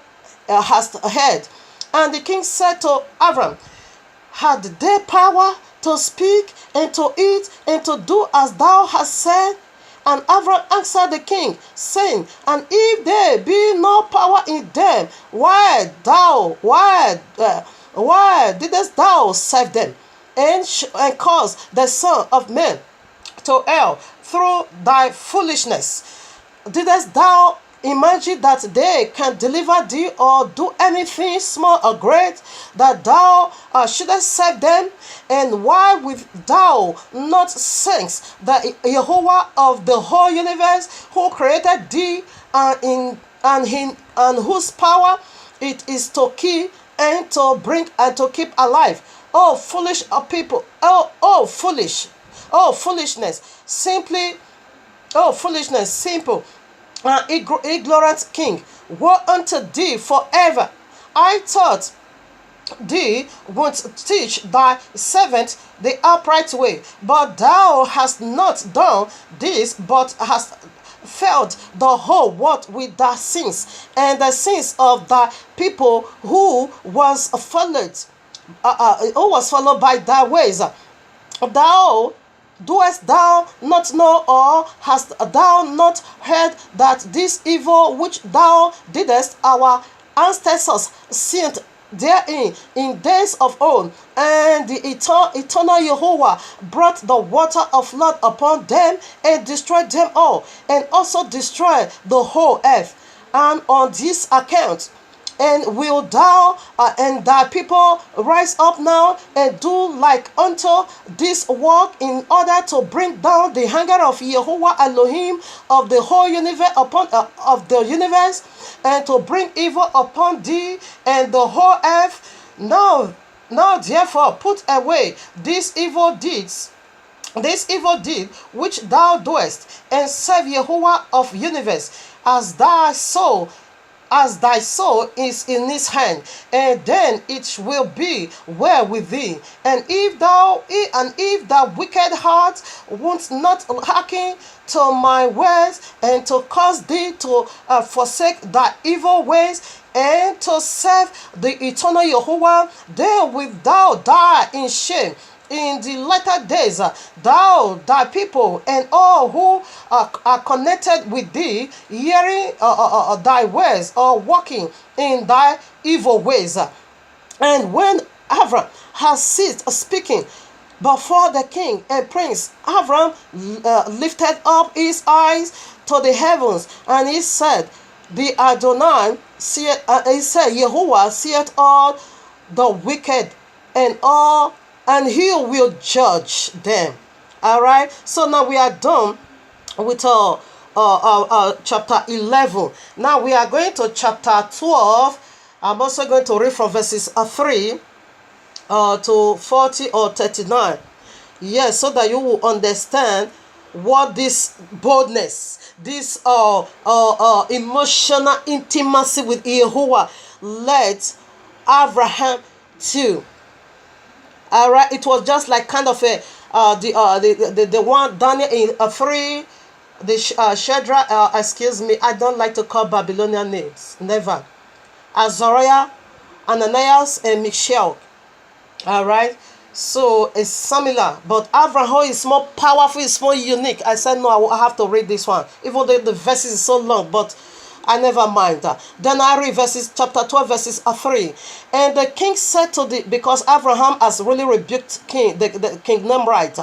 hast heard. And the king said to Avram, had they power to speak and to eat and to do as thou hast said? And Avram answered the king, saying, and if there be no power in them, why didst thou serve them, and cause the Son of Man to err through thy foolishness? Didst thou imagine that they can deliver thee or do anything small or great, that thou shouldest serve them? And why wilt thou not sense that Jehovah of the whole universe, who created thee, and whose power it is to kill and to bring and to keep alive? Oh foolish people! Oh foolishness! Simple ignorant king, woe unto thee forever! I thought thee would teach thy servant the upright way, but thou hast not done this, but hast filled the whole world with thy sins, and the sins of thy people who was followed by thy ways. Doest thou not know, or hast thou not heard, that this evil which thou didst our ancestors sinned therein in days of old, and the eternal Jehovah brought the water of flood upon them and destroyed them all, and also destroyed the whole earth? And on this account, and will thou and thy people rise up now and do like unto this work, in order to bring down the anger of Jehovah Elohim of the whole universe and to bring evil upon thee and the whole earth? Now therefore put away this evil deed which thou doest, and serve Jehovah of universe, as thy soul is in his hand, and then it will be well with thee. And if thy wicked heart wants not hearken to my words, and to cause thee to forsake thy evil ways, and to serve the eternal Jehovah, then wilt thou die in shame in the latter days, thou, thy people, and all who are connected with thee, hearing thy words, or walking in thy evil ways. And when Avram has ceased speaking before the king and prince, Avram lifted up his eyes to the heavens, and he said, the Adonai Jehovah seeth all the wicked and all, and he will judge them. All right, so now we are done with chapter 11. Now we are going to chapter 12. I'm also going to read from verses 3 to 40 or 39. Yes, so that you will understand what this boldness, this emotional intimacy with Jehovah led Abraham to. All right, it was just like kind of the one Daniel in 3, the Shadrach. Excuse me, I don't like to call Babylonian names. Never. Azariah, Ananias, and Mishael. All right. So it's similar, but Abraham is more powerful, it's more unique. I said, no, I have to read this one, even though the verses is so long, but I never mind. Then I read chapter 12, verses 3. And the king said to because Abraham has really rebuked the king Nimrod.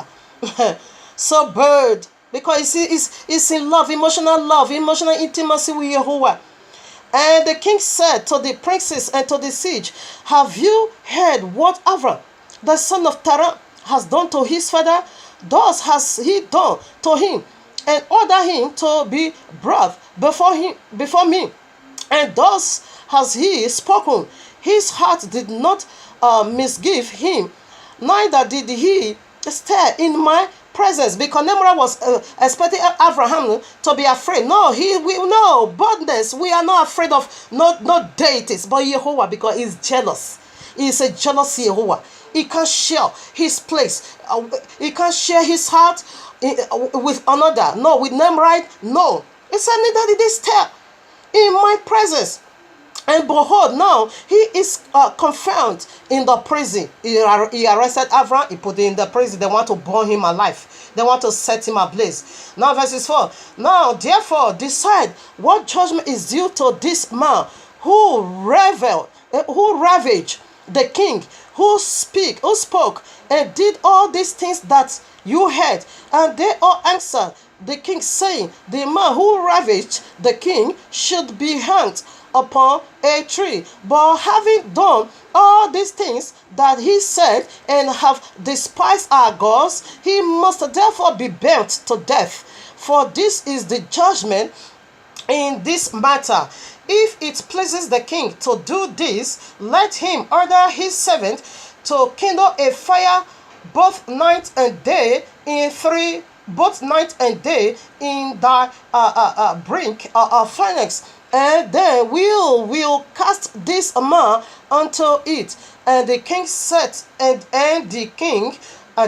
So burdened because it's in love, emotional intimacy with Yahweh. And the king said to the princes and to the siege, have you heard what Avram, the son of Terah, has done to his father? Thus has he done to him, and ordered him to be brought before me. And thus has he spoken. His heart did not misgive him, neither did he stare in my presence, because Nimrod was expecting Abraham to be afraid. No, no boldness. We are not afraid of not deities, but Jehovah, because he's jealous. He's a jealous Jehovah. He can't share his place. He can't share his heart with another. No, with Nimrod. No. He said, neither did he stare in my presence. And behold, now he is confounded in the prison. He arrested Avram, he put him in the prison. They want to burn him alive. They want to set him ablaze. Now, verses 4. Now, therefore, decide what judgment is due to this man who ravaged the king, who spoke, and did all these things that you heard. And they all answered the king, saying, the man who ravaged the king should be hanged upon a tree. But having done all these things that he said, and have despised our gods, he must therefore be burnt to death. For this is the judgment in this matter. If it pleases the king to do this, let him order his servant to kindle a fire both night and day in the brink of furnace, and then will cast this man unto it. And the king said, and the king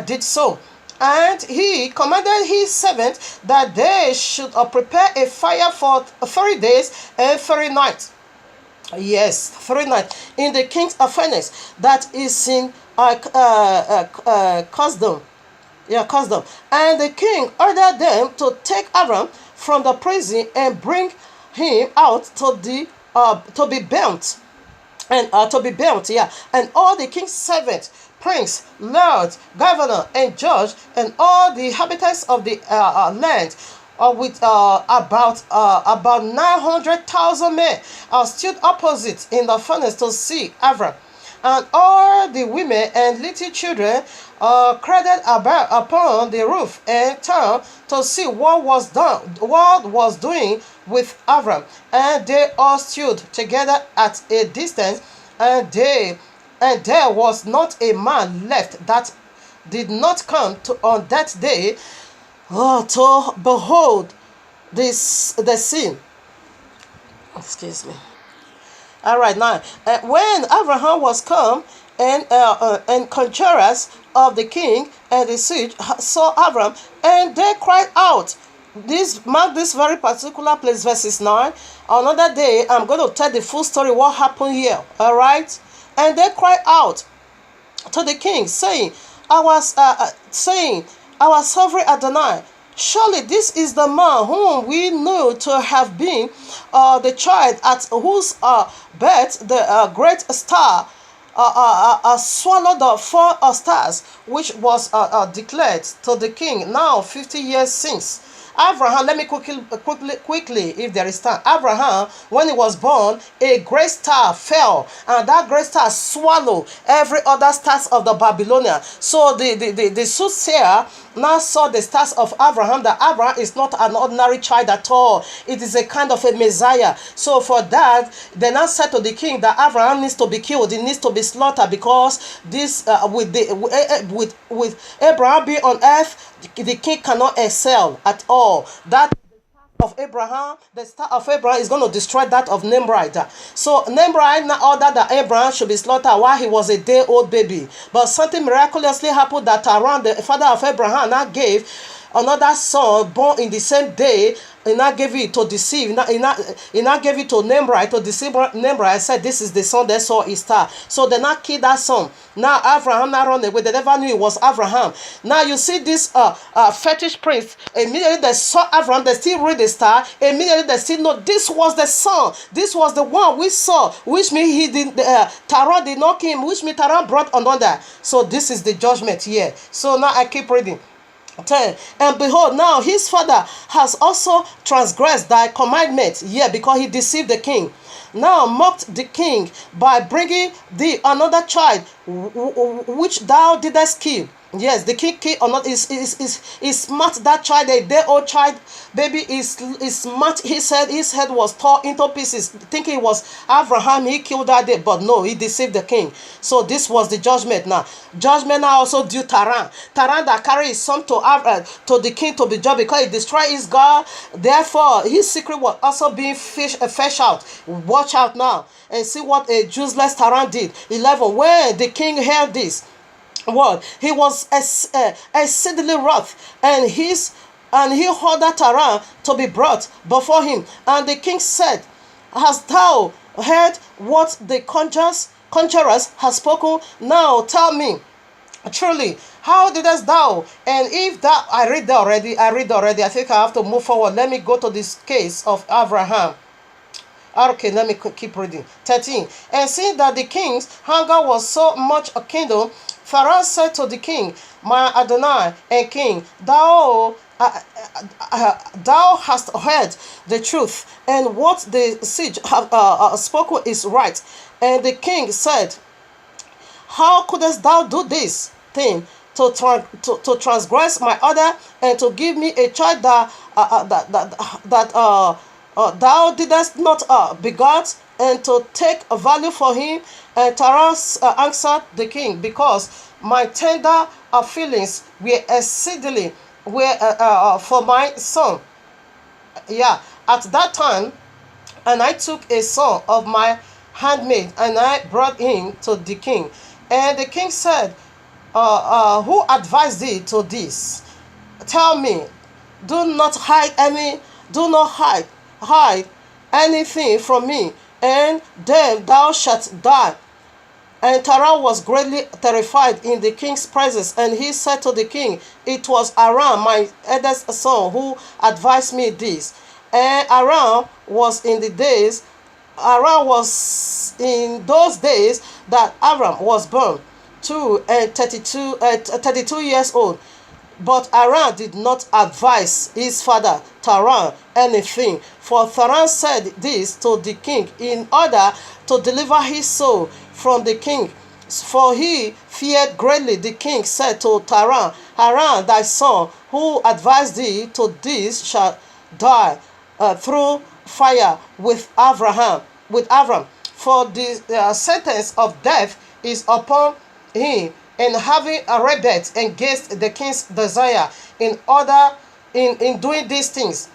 did so. And he commanded his servant that they should prepare a fire for 3 days and 3 nights. Yes, 3 nights in the king's furnace that is in custom. Yeah, custom. And the king ordered them to take Abram from the prison and bring him out to be burnt. And to be burnt, yeah. And all the king's servants, prince, lord, governor, and judge, and all the inhabitants of the land, with about 900,000 men, stood opposite in the furnace to see Avram. And all the women and little children crowded about upon the roof and turned to see what was doing with Avram. And they all stood together at a distance, and there was not a man left that did not come on that day to behold the scene. Excuse me. All right, now, when Abraham was come, and conjurers of the king and the siege saw Abram, and they cried out. Mark this very particular place, verses 9. Another day, I'm going to tell the full story what happened here. All right, and they cried out to the king, saying, "Our sovereign Adonai, surely this is the man whom we knew to have been the child at whose birth the great star swallowed the 4 stars, which was declared to the king now 50 years since." Abraham, let me quickly, if there is time. Abraham, when he was born, a great star fell, and that great star swallowed every other stars of the Babylonian. So the soothsayer now saw the stars of Abraham, that Abraham is not an ordinary child at all. It is a kind of a Messiah. So for that, they now said to the king that Abraham needs to be killed, he needs to be slaughtered, because this with Abraham being on earth, the king cannot excel at all. That the star of Abraham is going to destroy that of Nimrod. So Nimrod now ordered that Abraham should be slaughtered while he was a day-old baby. But something miraculously happened, that around the father of Abraham now gave another son born in the same day. He now gave it to deceive. He now gave it to Nimrod to deceive Nimrod. I said, this is the son they saw his star. So they now killed that son. Now Abraham now run away. They never knew it was Abraham. Now you see this fetish prince. Immediately they saw Abraham. They still read the star. Immediately they still know this was the son. This was the one we saw. Which means he did. Terah did not kill him. Which means Terah brought another. So this is the judgment here. So now I keep reading. 10. And behold, now his father has also transgressed thy commandment, because he deceived the king. Now mocked the king by bringing thee another child, which thou didst kill. Yes, the king killed another, is smart that child, a day old child, baby is smart. His head was torn into pieces, thinking it was Abraham he killed that day, but no, he deceived the king. So this was the judgment now. Judgment now also due Taran that carried his son to the king to be judged because he destroyed his God. Therefore, his secret was also being fetched out. Watch out now and see what a useless Taran did. 11. When the king heard this, what he was exceedingly wroth, and he ordered Taran to be brought before him. And the king said, hast thou heard what the conjurers have spoken? Now tell me truly, how didst thou? And if that I read already, I think I have to move forward. Let me go to this case of Abraham. Okay, let me keep reading. 13. And seeing that the king's hunger was so much kindled, Pharaoh said to the king, my Adonai and king, thou hast heard the truth, and what the siege have spoken is right. And the king said, how couldst thou do this thing to transgress my order and to give me a child that thou didst not begot, and to take a value for him? And Taras answered the king, because my tender feelings were exceedingly for my son. At that time, and I took a son of my handmaid, and I brought him to the king. And the king said, who advised thee to this? Tell me, do not hide anything from me, and then thou shalt die. And Taran was greatly terrified in the king's presence, and he said to the king, it was Aram, my eldest son, who advised me this. And Aram was in those days that Aram was born, 32 years old. But Aram did not advise his father Taran anything, for Taran said this to the king in order to deliver his soul from the king, for he feared greatly. The king said to Taran, Haran, thy son, who advised thee to this, shall die through fire with Avram. For the sentence of death is upon him, and having rebelled against the king's desire in doing these things.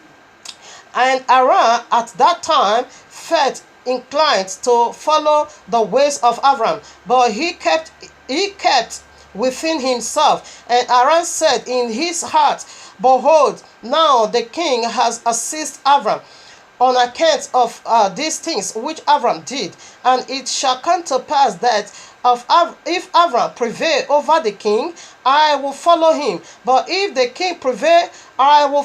And Aram at that time felt inclined to follow the ways of Avram, but he kept within himself. And Aram said in his heart, behold, now the king has assisted Avram on account of these things which Avram did. And it shall come to pass that if Avram prevail over the king, I will follow him. But if the king prevail, I will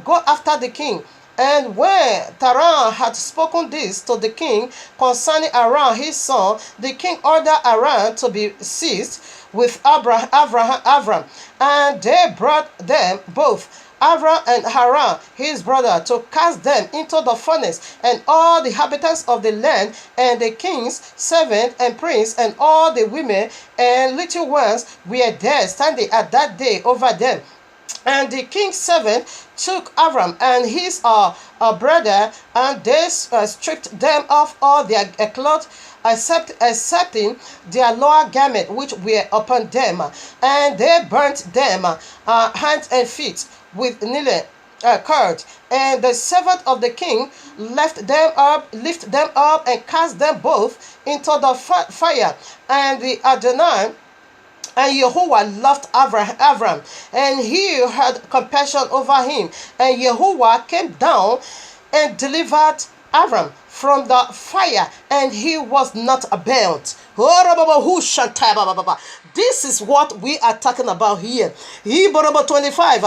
go after the king. And when Taran had spoken this to the king concerning Aram his son, the king ordered Aram to be seized with Avram, and they brought them both, Avram and Haran his brother, to cast them into the furnace. And all the inhabitants of the land, and the king's servant and prince, and all the women and little ones were there standing at that day over them. And the king's servant took Avram and his brother, and they stripped them of all their clothes, excepting their lower garment which were upon them, and they burnt them hands and feet with kneeling cord. And the servant of the king lifted them up, and cast them both into the fire. And the Adonai and Yahuwah loved Avram, and he had compassion over him. And Yahuwah came down and delivered Avram from the fire, and he was not burnt. This is what we are talking about here. 25.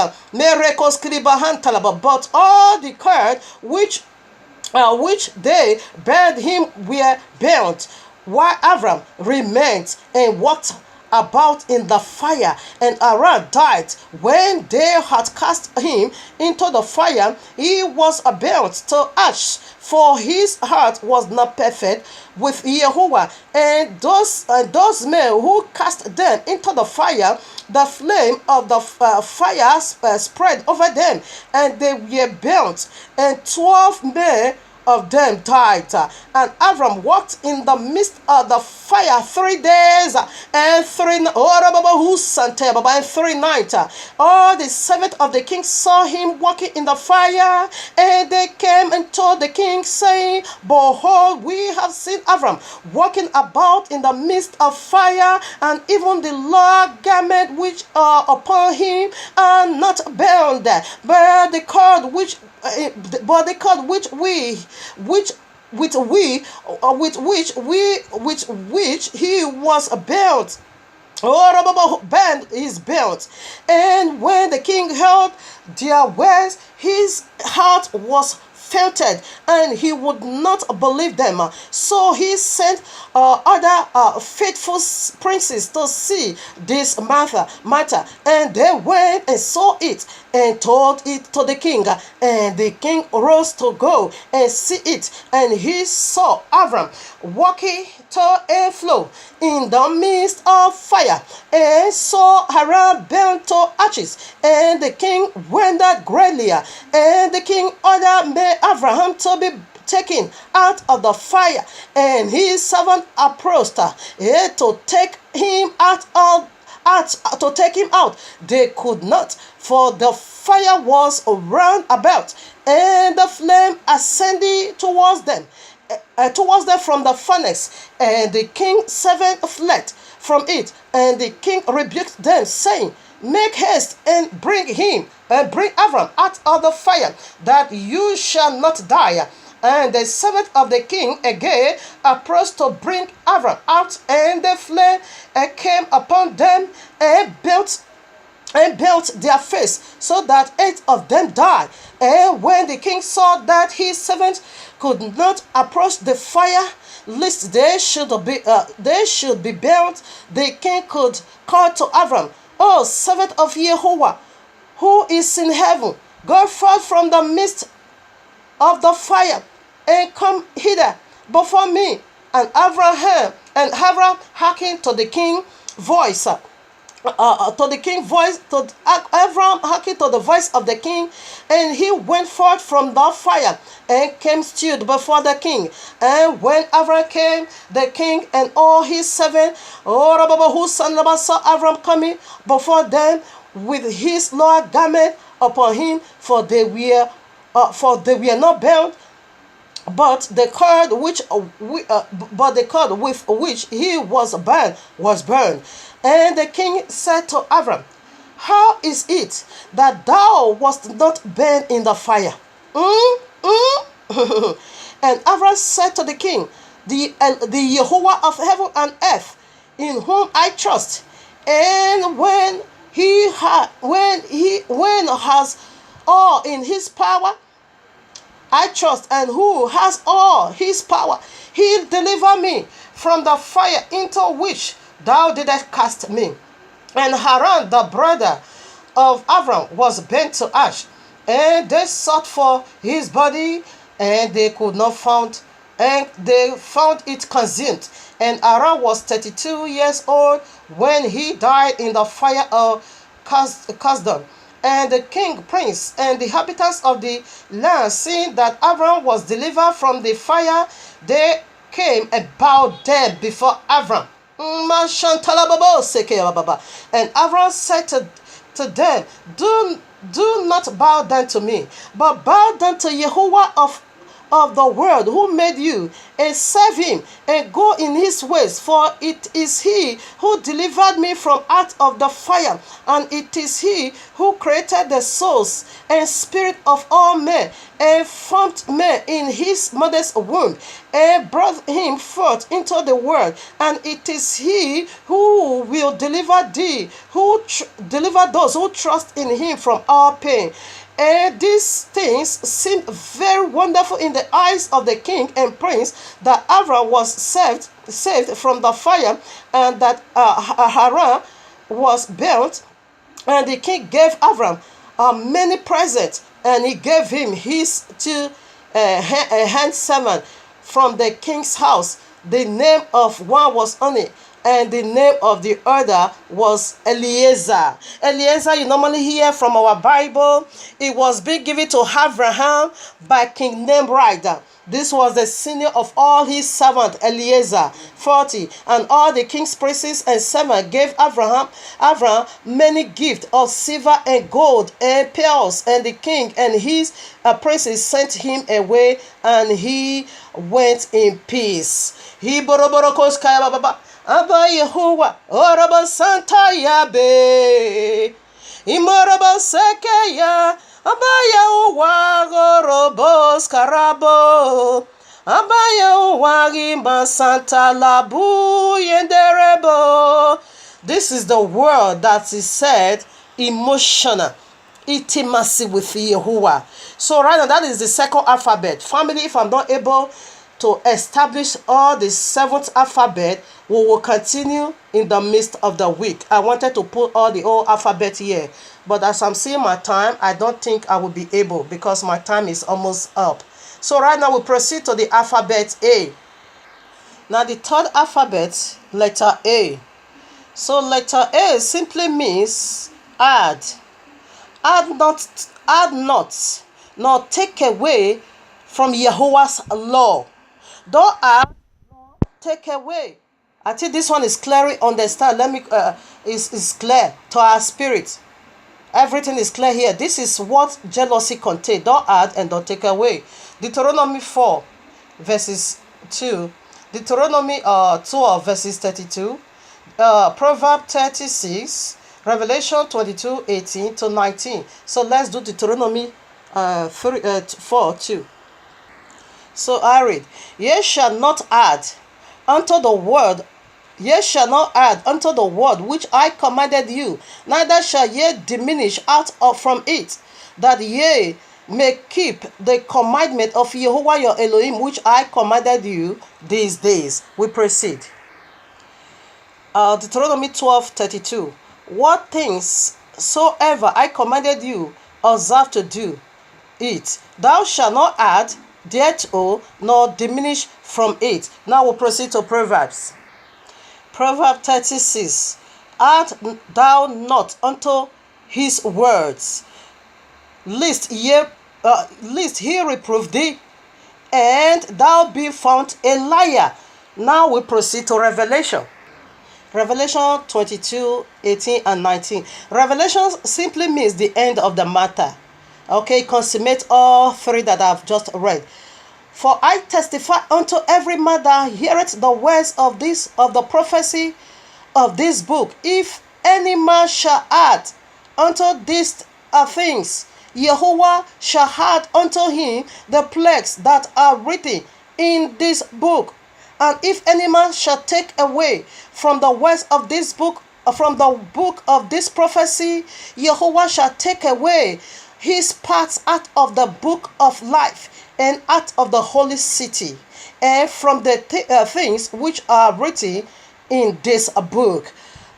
But all the cord which they burned him were burnt, while Avram remained and walked about in the fire, and Aaron died. When they had cast him into the fire, he was burnt to ash, for his heart was not perfect with Jehovah. And those men who cast them into the fire, the flame of the fire spread over them, and they were burnt, and 12 men of them died. And Abram walked in the midst of the fire 3 days and 3 nights. All the servants of the king saw him walking in the fire, and they came and told the king, saying, Behold, we have seen Abram walking about in the midst of fire, and even the Lord garment which are upon him are not bound, but the cord which with which he was built. Band is built. And when the king heard their words, his heart was fainted, and he would not believe them. So he sent other faithful princes to see this matter, and they went and saw it and told it to the king. And the king rose to go and see it, and he saw Abram walking to and fro in the midst of fire, and saw Haran burnt to ashes. And the king wondered greatly, and the king ordered Abraham to be taken out of the fire, and his servant approached to take him out. They could not, for the fire was round about, and the flame ascended towards them from the furnace. And the king's servant fled from it, and the king rebuked them, saying, Make haste and bring Abram out of the fire, that you shall not die. And the servant of the king again approached to bring Abram out, and the flame came upon them and built their face, so that 8 of them died. And when the king saw that his servants could not approach the fire, lest they should be burnt, the king could call to Abram, O servant of Jehovah, who is in heaven, go forth from the midst of the fire, and come hither before me. And Abraham hearkened to the king's voice. Abraham hearkened to the voice of the king, and he went forth from the fire and came stood before the king. And when Abraham came, the king and all his servants, saw Abraham coming before them with his Lord garment upon him, for they were not bound, but the cord with which he was bound was burned. And the king said to Abram, How is it that thou wast not burned in the fire? And Abram said to the king, the Jehovah of heaven and earth, in whom I trust, and when has all in his power, I trust, and who has all his power, he deliver me from the fire into which thou didst cast me. And Haran, the brother of Abram, was burnt to ash, and they sought for his body, and they could not find, and they found it consumed. And Haran was 32 years old when he died in the fire of Kasdan. And the king, prince, and the inhabitants of the land, seeing that Abram was delivered from the fire, they came and bowed down before Abram. And Abram said to them, Do not bow down to me, but bow down to Jehovah of the world, who made you, and serve him, and go in his ways. For it is he who delivered me from out of the fire, and it is he who created the souls and spirit of all men, and formed man in his mother's womb, and brought him forth into the world. And it is he who will deliver thee, deliver those who trust in him from all pain. And these things seemed very wonderful in the eyes of the king and prince, that Avram was saved from the fire, and that Haran was built. And the king gave Avram many presents, and he gave him his two handservants from the king's house. The name of one was Oni, and the name of the other was Eliezer. Eliezer, you normally hear from our Bible. It was being given to Abraham by King Nimrod. This was the senior of all his servants, Eliezer, 40. And all the king's princes and servants gave Abraham many gifts of silver and gold and pearls. And the king and his princes sent him away, and he went in peace. He boroborokos kaya baba. Aba Yehovah, Oraba Santa Yabe, Imoraba Sekeya, Aba Yehovah, Gorobos Karabo, Aba Yehovah, Imba Santa Labu Yenderebo. This is the word that is said emotional intimacy with Yehovah. So right now, that is the second alphabet. Family, if I'm not able to establish all the seventh alphabet, we will continue in the midst of the week. I wanted to put all the whole alphabet here, but as I'm seeing my time, I don't think I will be able, because my time is almost up. So right now we proceed to the alphabet A. Now the third alphabet, letter A. So letter A simply means add. Add not, nor take away from Yahweh's law. Don't add, nor take away. I think this one is clearly understand. Let me is clear to our spirit. Everything is clear here. This is what jealousy contains. Don't add and don't take away. Deuteronomy 4 verses 2. Deuteronomy 12 verses 32. Proverbs 36. Revelation 22 18 to 19. So let's do Deuteronomy 4 2. So I read, ye shall not add unto the word which I commanded you, neither shall ye diminish out of from it, that ye may keep the commandment of Jehovah your Elohim, which I commanded you these days. We proceed. Deuteronomy 12:32. What things soever I commanded you, observe to do it. Thou shalt not add thereto, nor diminish from it. Now we'll proceed to Proverbs. Proverbs 36. Add thou not unto his words, lest he reprove thee, and thou be found a liar. Now we proceed to Revelation. Revelation 22, 18 and 19. Revelation simply means the end of the matter. Okay, consummate all three that I've just read. For I testify unto every man that heareth the words of the prophecy of this book. If any man shall add unto these things, Jehovah shall add unto him the plagues that are written in this book. And if any man shall take away from the words of this book, from the book of this prophecy, Jehovah shall take away his parts out of the book of life, and out of the holy city, and from the things which are written in this book.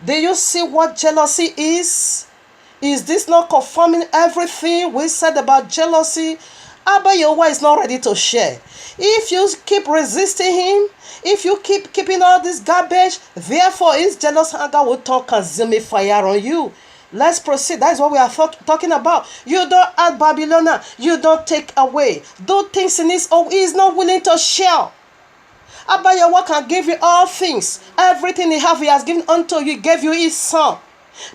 Do you see what jealousy is? Is this not confirming everything we said about jealousy? Abba Yehovah is not ready to share. If you keep resisting him, if you keep keeping all this garbage, therefore his jealous anger will turn consuming fire on you. Let's proceed. That's what we are talking about. You don't add Babylon. You don't take away. Do things in his own. He is not willing to share. Abba Yehovah can give you all things. Everything he has, he has given unto you. He gave you his son.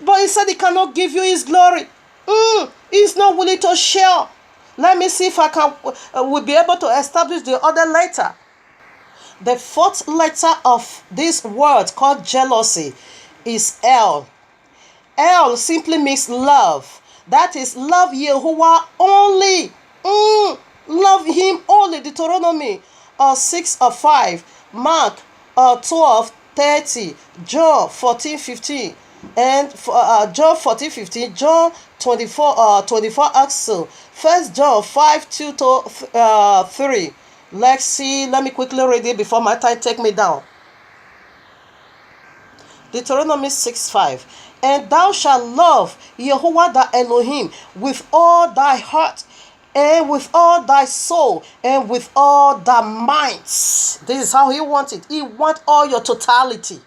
But he said he cannot give you his glory. He is not willing to share. Let me see if I can will be able to establish the other letter. The fourth letter of this word called jealousy is L. L simply means love. That is, love Yehovah only. Love him only. Deuteronomy 6:5. Mark 12:30. John 14:15. And John 14:15, John 24 also. First John 5:2 to 3. Let's see. Let me quickly read it before my time take me down. Deuteronomy 6:5. And thou shalt love Jehovah thy Elohim with all thy heart, and with all thy soul, and with all thy might. This is how he wants it. He wants all your totality.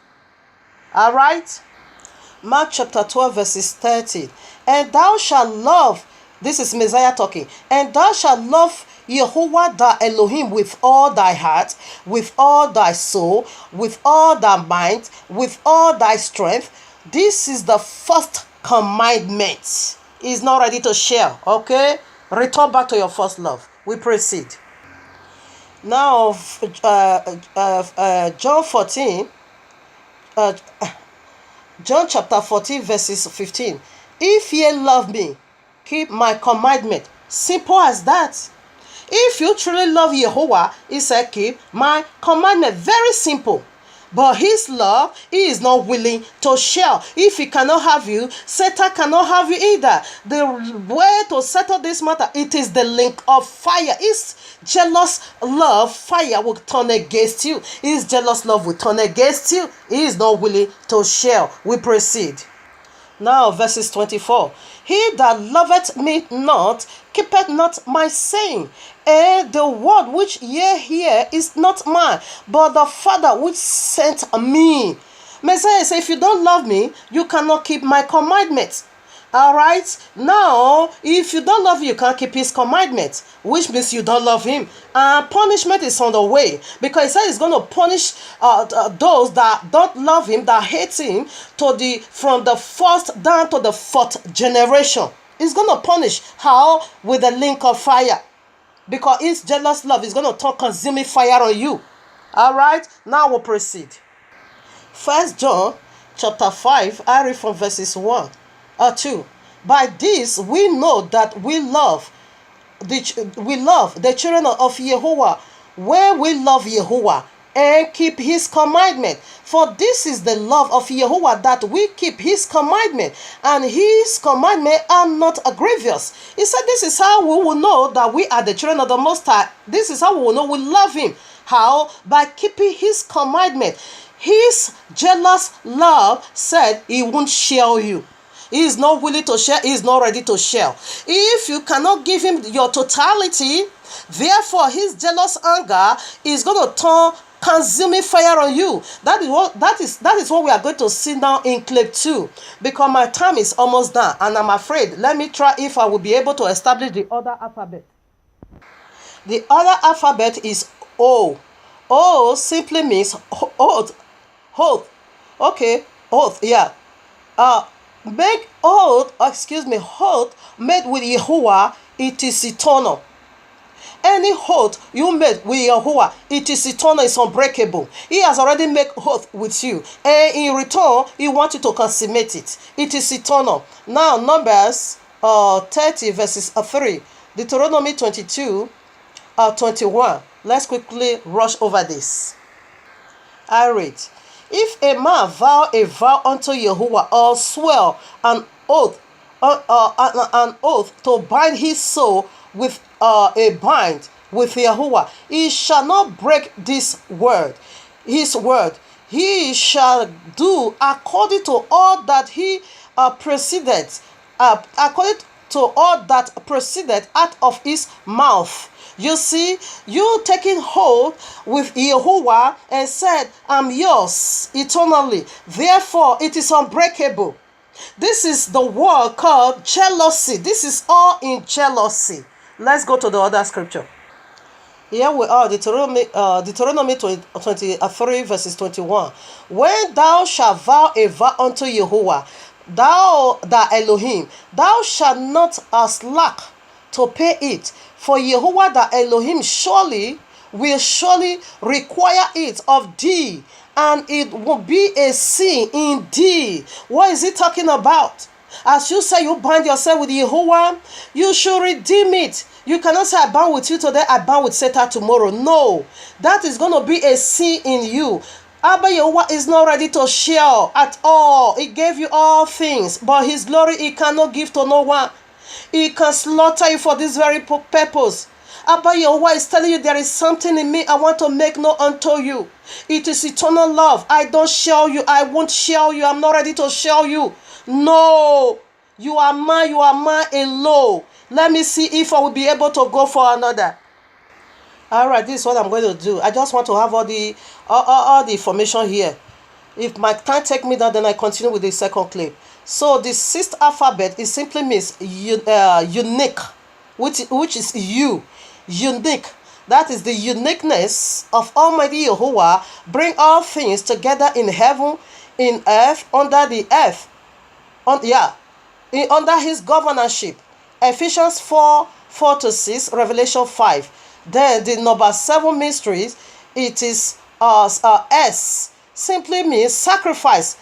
All right. Mark chapter 12 verses 30. And thou shalt love, this is Messiah talking, and thou shalt love Jehovah thy Elohim with all thy heart, with all thy soul, with all thy mind, with all thy strength. This is the first commandment. He's not ready to share. Okay? Return back to your first love. We proceed. Now, John 14, John chapter 14 verses 15. If ye love me, keep my commandment. Simple as that. If you truly love Jehovah, he said, keep my commandment. Very simple. But his love, he is not willing to share. If he cannot have you, Satan cannot have you either. The way to settle this matter, it is the link of fire. His jealous love, fire will turn against you. His jealous love will turn against you. He is not willing to share. We proceed. Now, verses 24. He that loveth me not, keepeth not my saying, and the word which ye hear is not mine, but the Father which sent me. Messiah says, if you don't love me, you cannot keep my commandments. All right. Now, if you don't love him, you can't keep his commandments, which means you don't love him. And punishment is on the way, because he said he's going to punish those that don't love him, that hate him, from the first down to the fourth generation. He's going to punish. How? With the link of fire, because his jealous love is going to turn consuming fire on you. All right. Now we'll proceed. First John chapter 5. I read from verses 1 or 2. By this we know that we love the children of Jehovah, where we love Jehovah and keep his commandment. For this is the love of Jehovah, that we keep his commandment, and his commandment are not grievous. He said this is how we will know that we are the children of the Most High. This is how we will know we love him. How? By keeping his commandment. His jealous love said he won't share you. He is not willing to share. He is not ready to share. If you cannot give him your totality, therefore his jealous anger is going to turn consuming fire on you. That is what we are going to see now in clip 2, because my time is almost done, and I'm afraid. Let me try if I will be able to establish the other alphabet. The other alphabet is O. O simply means oath. Oath. Okay, oath. Yeah. Make oath made with Jehovah, it is eternal. Any oath you made with Jehovah, it is eternal, it's unbreakable. He has already made oath with you, and in return, he wants you to consummate it. It is eternal. Now, Numbers 30 verses 3, Deuteronomy 22, 21. Let's quickly rush over this. I read. If a man vow a vow unto Jehovah, or swear an oath to bind his soul with a bind with Jehovah, he shall not break this word, his word. He shall do according to all that he proceeded, according to all that proceeded out of his mouth. You see, you taking hold with Jehovah and said, I'm yours eternally. Therefore, it is unbreakable. This is the word called jealousy. This is all in jealousy. Let's go to the other scripture. Here we are, Deuteronomy 23 verses 21. When thou shalt vow a vow unto Jehovah, thou the Elohim, thou shalt not slack to pay it. For Jehovah the Elohim will surely require it of thee, and it will be a sin in thee. What is he talking about? As you say you bind yourself with Jehovah, you should redeem it. You cannot say I bound with you today, I bound with Satan tomorrow. No, that is going to be a sin in you. Abba Yehovah is not ready to share at all. He gave you all things, but his glory he cannot give to no one. He can slaughter you for this very purpose. Abba Yehovah is telling you there is something in me I want to make known unto you. It is eternal love. I don't share you. I won't share you. I'm not ready to share you. No. You are mine alone. Let me see if I will be able to go for another. All right, this is what I'm going to do. I just want to have all the information here. If my time take me down, then I continue with the second clip. So the sixth alphabet, it simply means unique, which is you. Unique. That is the uniqueness of Almighty Yehovah. Bring all things together in heaven, in earth, under the earth. Under his governorship. Ephesians 4:4-6, Revelation 5. Then the number 7 mysteries, it is S. Simply means sacrifice.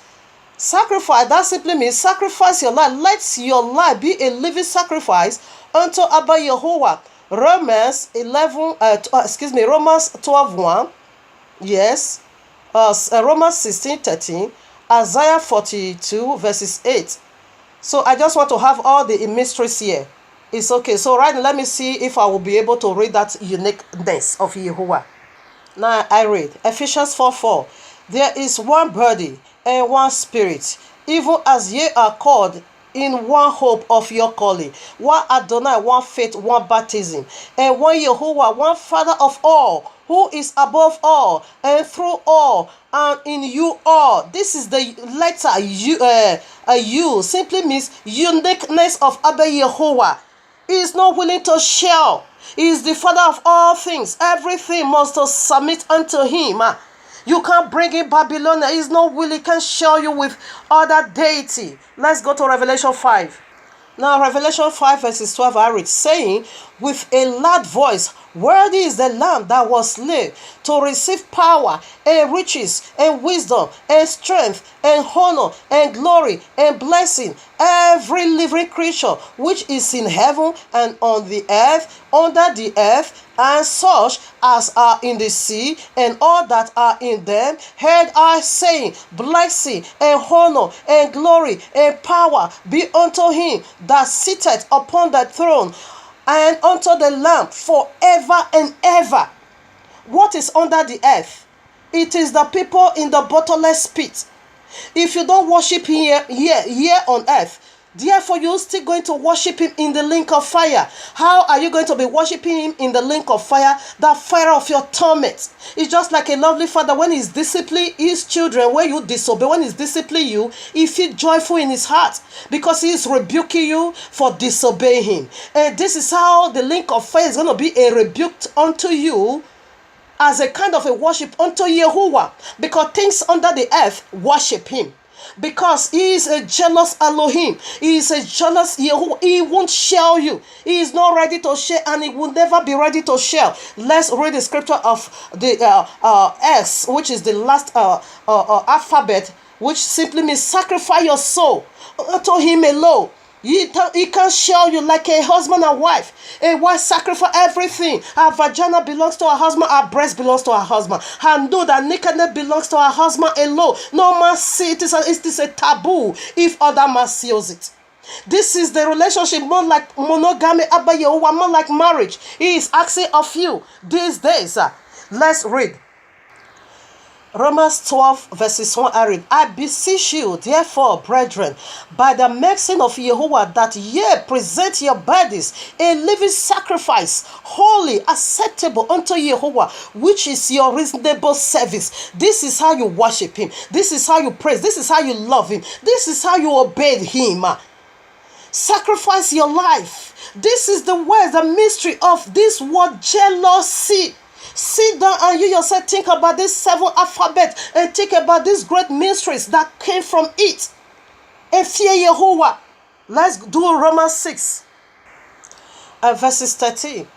Sacrifice, that simply means sacrifice your life. Let your life be a living sacrifice unto Abba Yehovah. Romans 12:1. Yes. Romans 16:13. Isaiah 42 verses 8. So I just want to have all the mysteries here. It's okay. So right now, let me see if I will be able to read that uniqueness of Yehovah. Now I read Ephesians 4:4. There is one body and one spirit, even as ye are called in one hope of your calling. One Adonai, one faith, one baptism, and one Yehovah, one Father of all, who is above all and through all and in you all. This is the letter U. Simply means uniqueness of Abba Yehovah. He is not willing to share. He is the Father of all things. Everything must submit unto him. You can't bring in Babylon. He is not willing. He can share you with other deity. Let's go to Revelation 5. Now, Revelation 5 verses 12, I read, saying, with a loud voice, worthy is the Lamb that was slain to receive power and riches and wisdom and strength and honor and glory and blessing. Every living creature which is in heaven and on the earth, under the earth, and such as are in the sea, and all that are in them, heard I saying, blessing and honor and glory and power be unto him that sitteth upon the throne, and unto the Lamb forever and ever. What is under the earth? It is the people in the bottomless pit. If you don't worship here on earth, therefore you're still going to worship him in the lake of fire. How are you going to be worshiping him in the lake of fire? The fire of your torment. It's just like a lovely father when he's disciplining his children, when you disobey, when he's disciplining you, he feels joyful in his heart because he is rebuking you for disobeying him. And this is how the lake of fire is going to be a rebuke unto you, as a kind of a worship unto Yehovah, because things under the earth worship him. Because he is a jealous Elohim. He is a jealous Yehovah. He won't share you. He is not ready to share, and he will never be ready to share. Let's read the scripture of the S, which is the last alphabet, which simply means sacrifice your soul unto him alone. He can share you like a husband and wife. A wife sacrifice everything. Her vagina belongs to her husband. Her breast belongs to her husband. Her nude and nakedness belongs to her husband alone. No man see it. It is a taboo if other man sees it. This is the relationship more like monogamy, Abba Yehovah, more like marriage. He is asking of you these days. Let's read. Romans 12 verses 1, I read, I beseech you, therefore, brethren, by the mercy of Yehovah, that ye present your bodies a living sacrifice, holy, acceptable unto Yehovah, which is your reasonable service. This is how you worship him. This is how you praise. This is how you love him. This is how you obey him. Sacrifice your life. This is the word, the mystery of this word, jealousy. Sit down and you yourself think about this 7 alphabet and think about these great mysteries that came from it. And fear Yehovah. Let's do Romans 6 verses 13.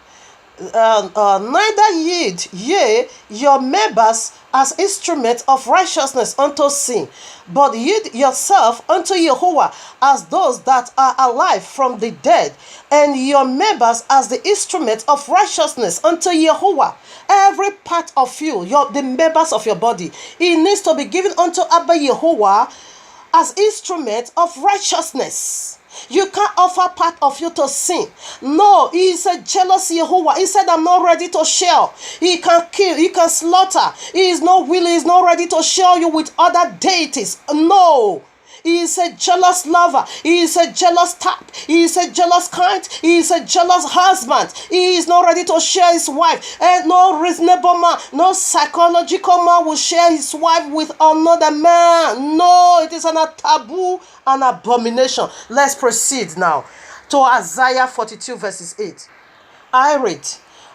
neither yield ye your members as instruments of righteousness unto sin, but yield yourself unto Jehovah as those that are alive from the dead, and your members as the instruments of righteousness unto Jehovah. Every part of you, the members of your body, it needs to be given unto Abba Jehovah as instruments of righteousness. You can't offer part of you to sin. No, he is a jealous Jehovah. He said, I'm not ready to share. He can kill, he can slaughter. He is not willing, he is not ready to share you with other deities. No. He is a jealous lover. He is a jealous type. He is a jealous kind. He is a jealous husband. He is not ready to share his wife. And no reasonable man, no psychological man will share his wife with another man. No, it is a taboo and abomination. Let's proceed now to Isaiah 42 verses 8. I read,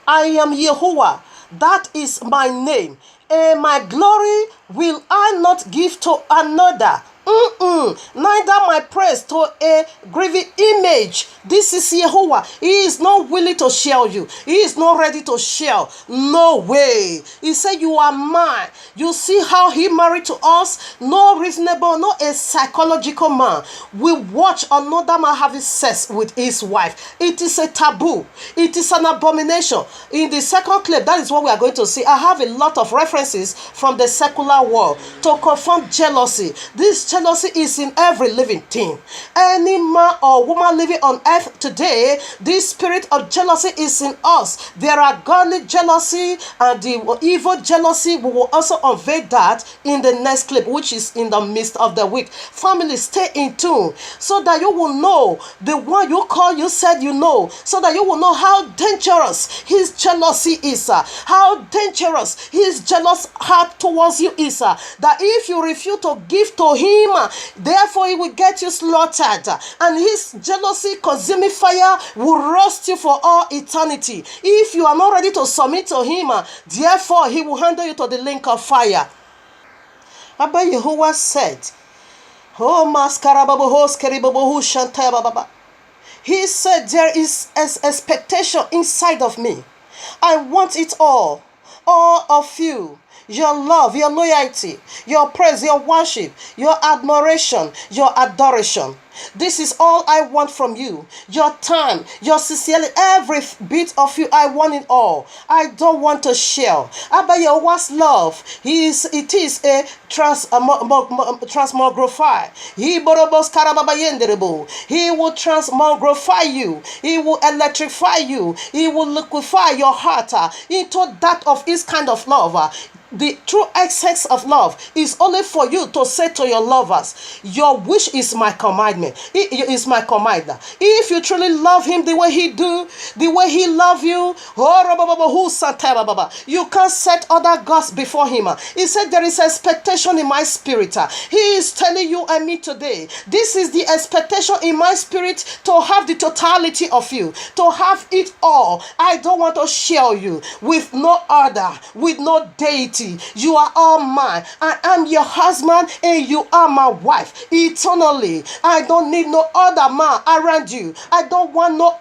I am Jehovah, that is my name, and my glory will I not give to another. Neither my praise to a graven image. This is Jehovah. He is not willing to share you. He is not ready to share. No way. He said, you are mine. You see how he married to us? No reasonable, no a psychological man will watch another man having sex with his wife. It is a taboo. It is an abomination. In the second clip, that is what we are going to see. I have a lot of references from the secular world to confirm jealousy. This jealousy is in every living thing. Any man or woman living on earth today, this spirit of jealousy is in us. There are godly jealousy and the evil jealousy. We will also unveil that in the next clip, which is in the midst of the week. Family, stay in tune so that you will know the one you call, you said you know, so that you will know how dangerous his jealousy is, how dangerous his jealous heart towards you is, that if you refuse to give to him, therefore he will get you slaughtered, and his jealousy consuming fire will roast you for all eternity. If you are not ready to submit to him, therefore he will handle you to the lake of fire. Abba Yehovah said, he said, there is an expectation inside of me. I want it all of you. Your love, your loyalty, your praise, your worship, your admiration, your adoration. This is all I want from you. Your time, your sincerity, every bit of you, I want it all. I don't want to share. Abba Yehovah's love, it is a transmogrify. He will transmogrify you. He will electrify you. He will liquefy your heart into that of his kind of love. The true excess of love is only for you to say to your lovers, your wish is my commandment. It is my command. If you truly love him the way he do, the way he love you, you can't set other gods before him. He said there is expectation in my spirit. He is telling you and me today, this is the expectation in my spirit, to have the totality of you, to have it all. I don't want to share you with no other, with no deity. You are all mine. I am your husband and you are my wife eternally. I don't need no other man around you. I don't want no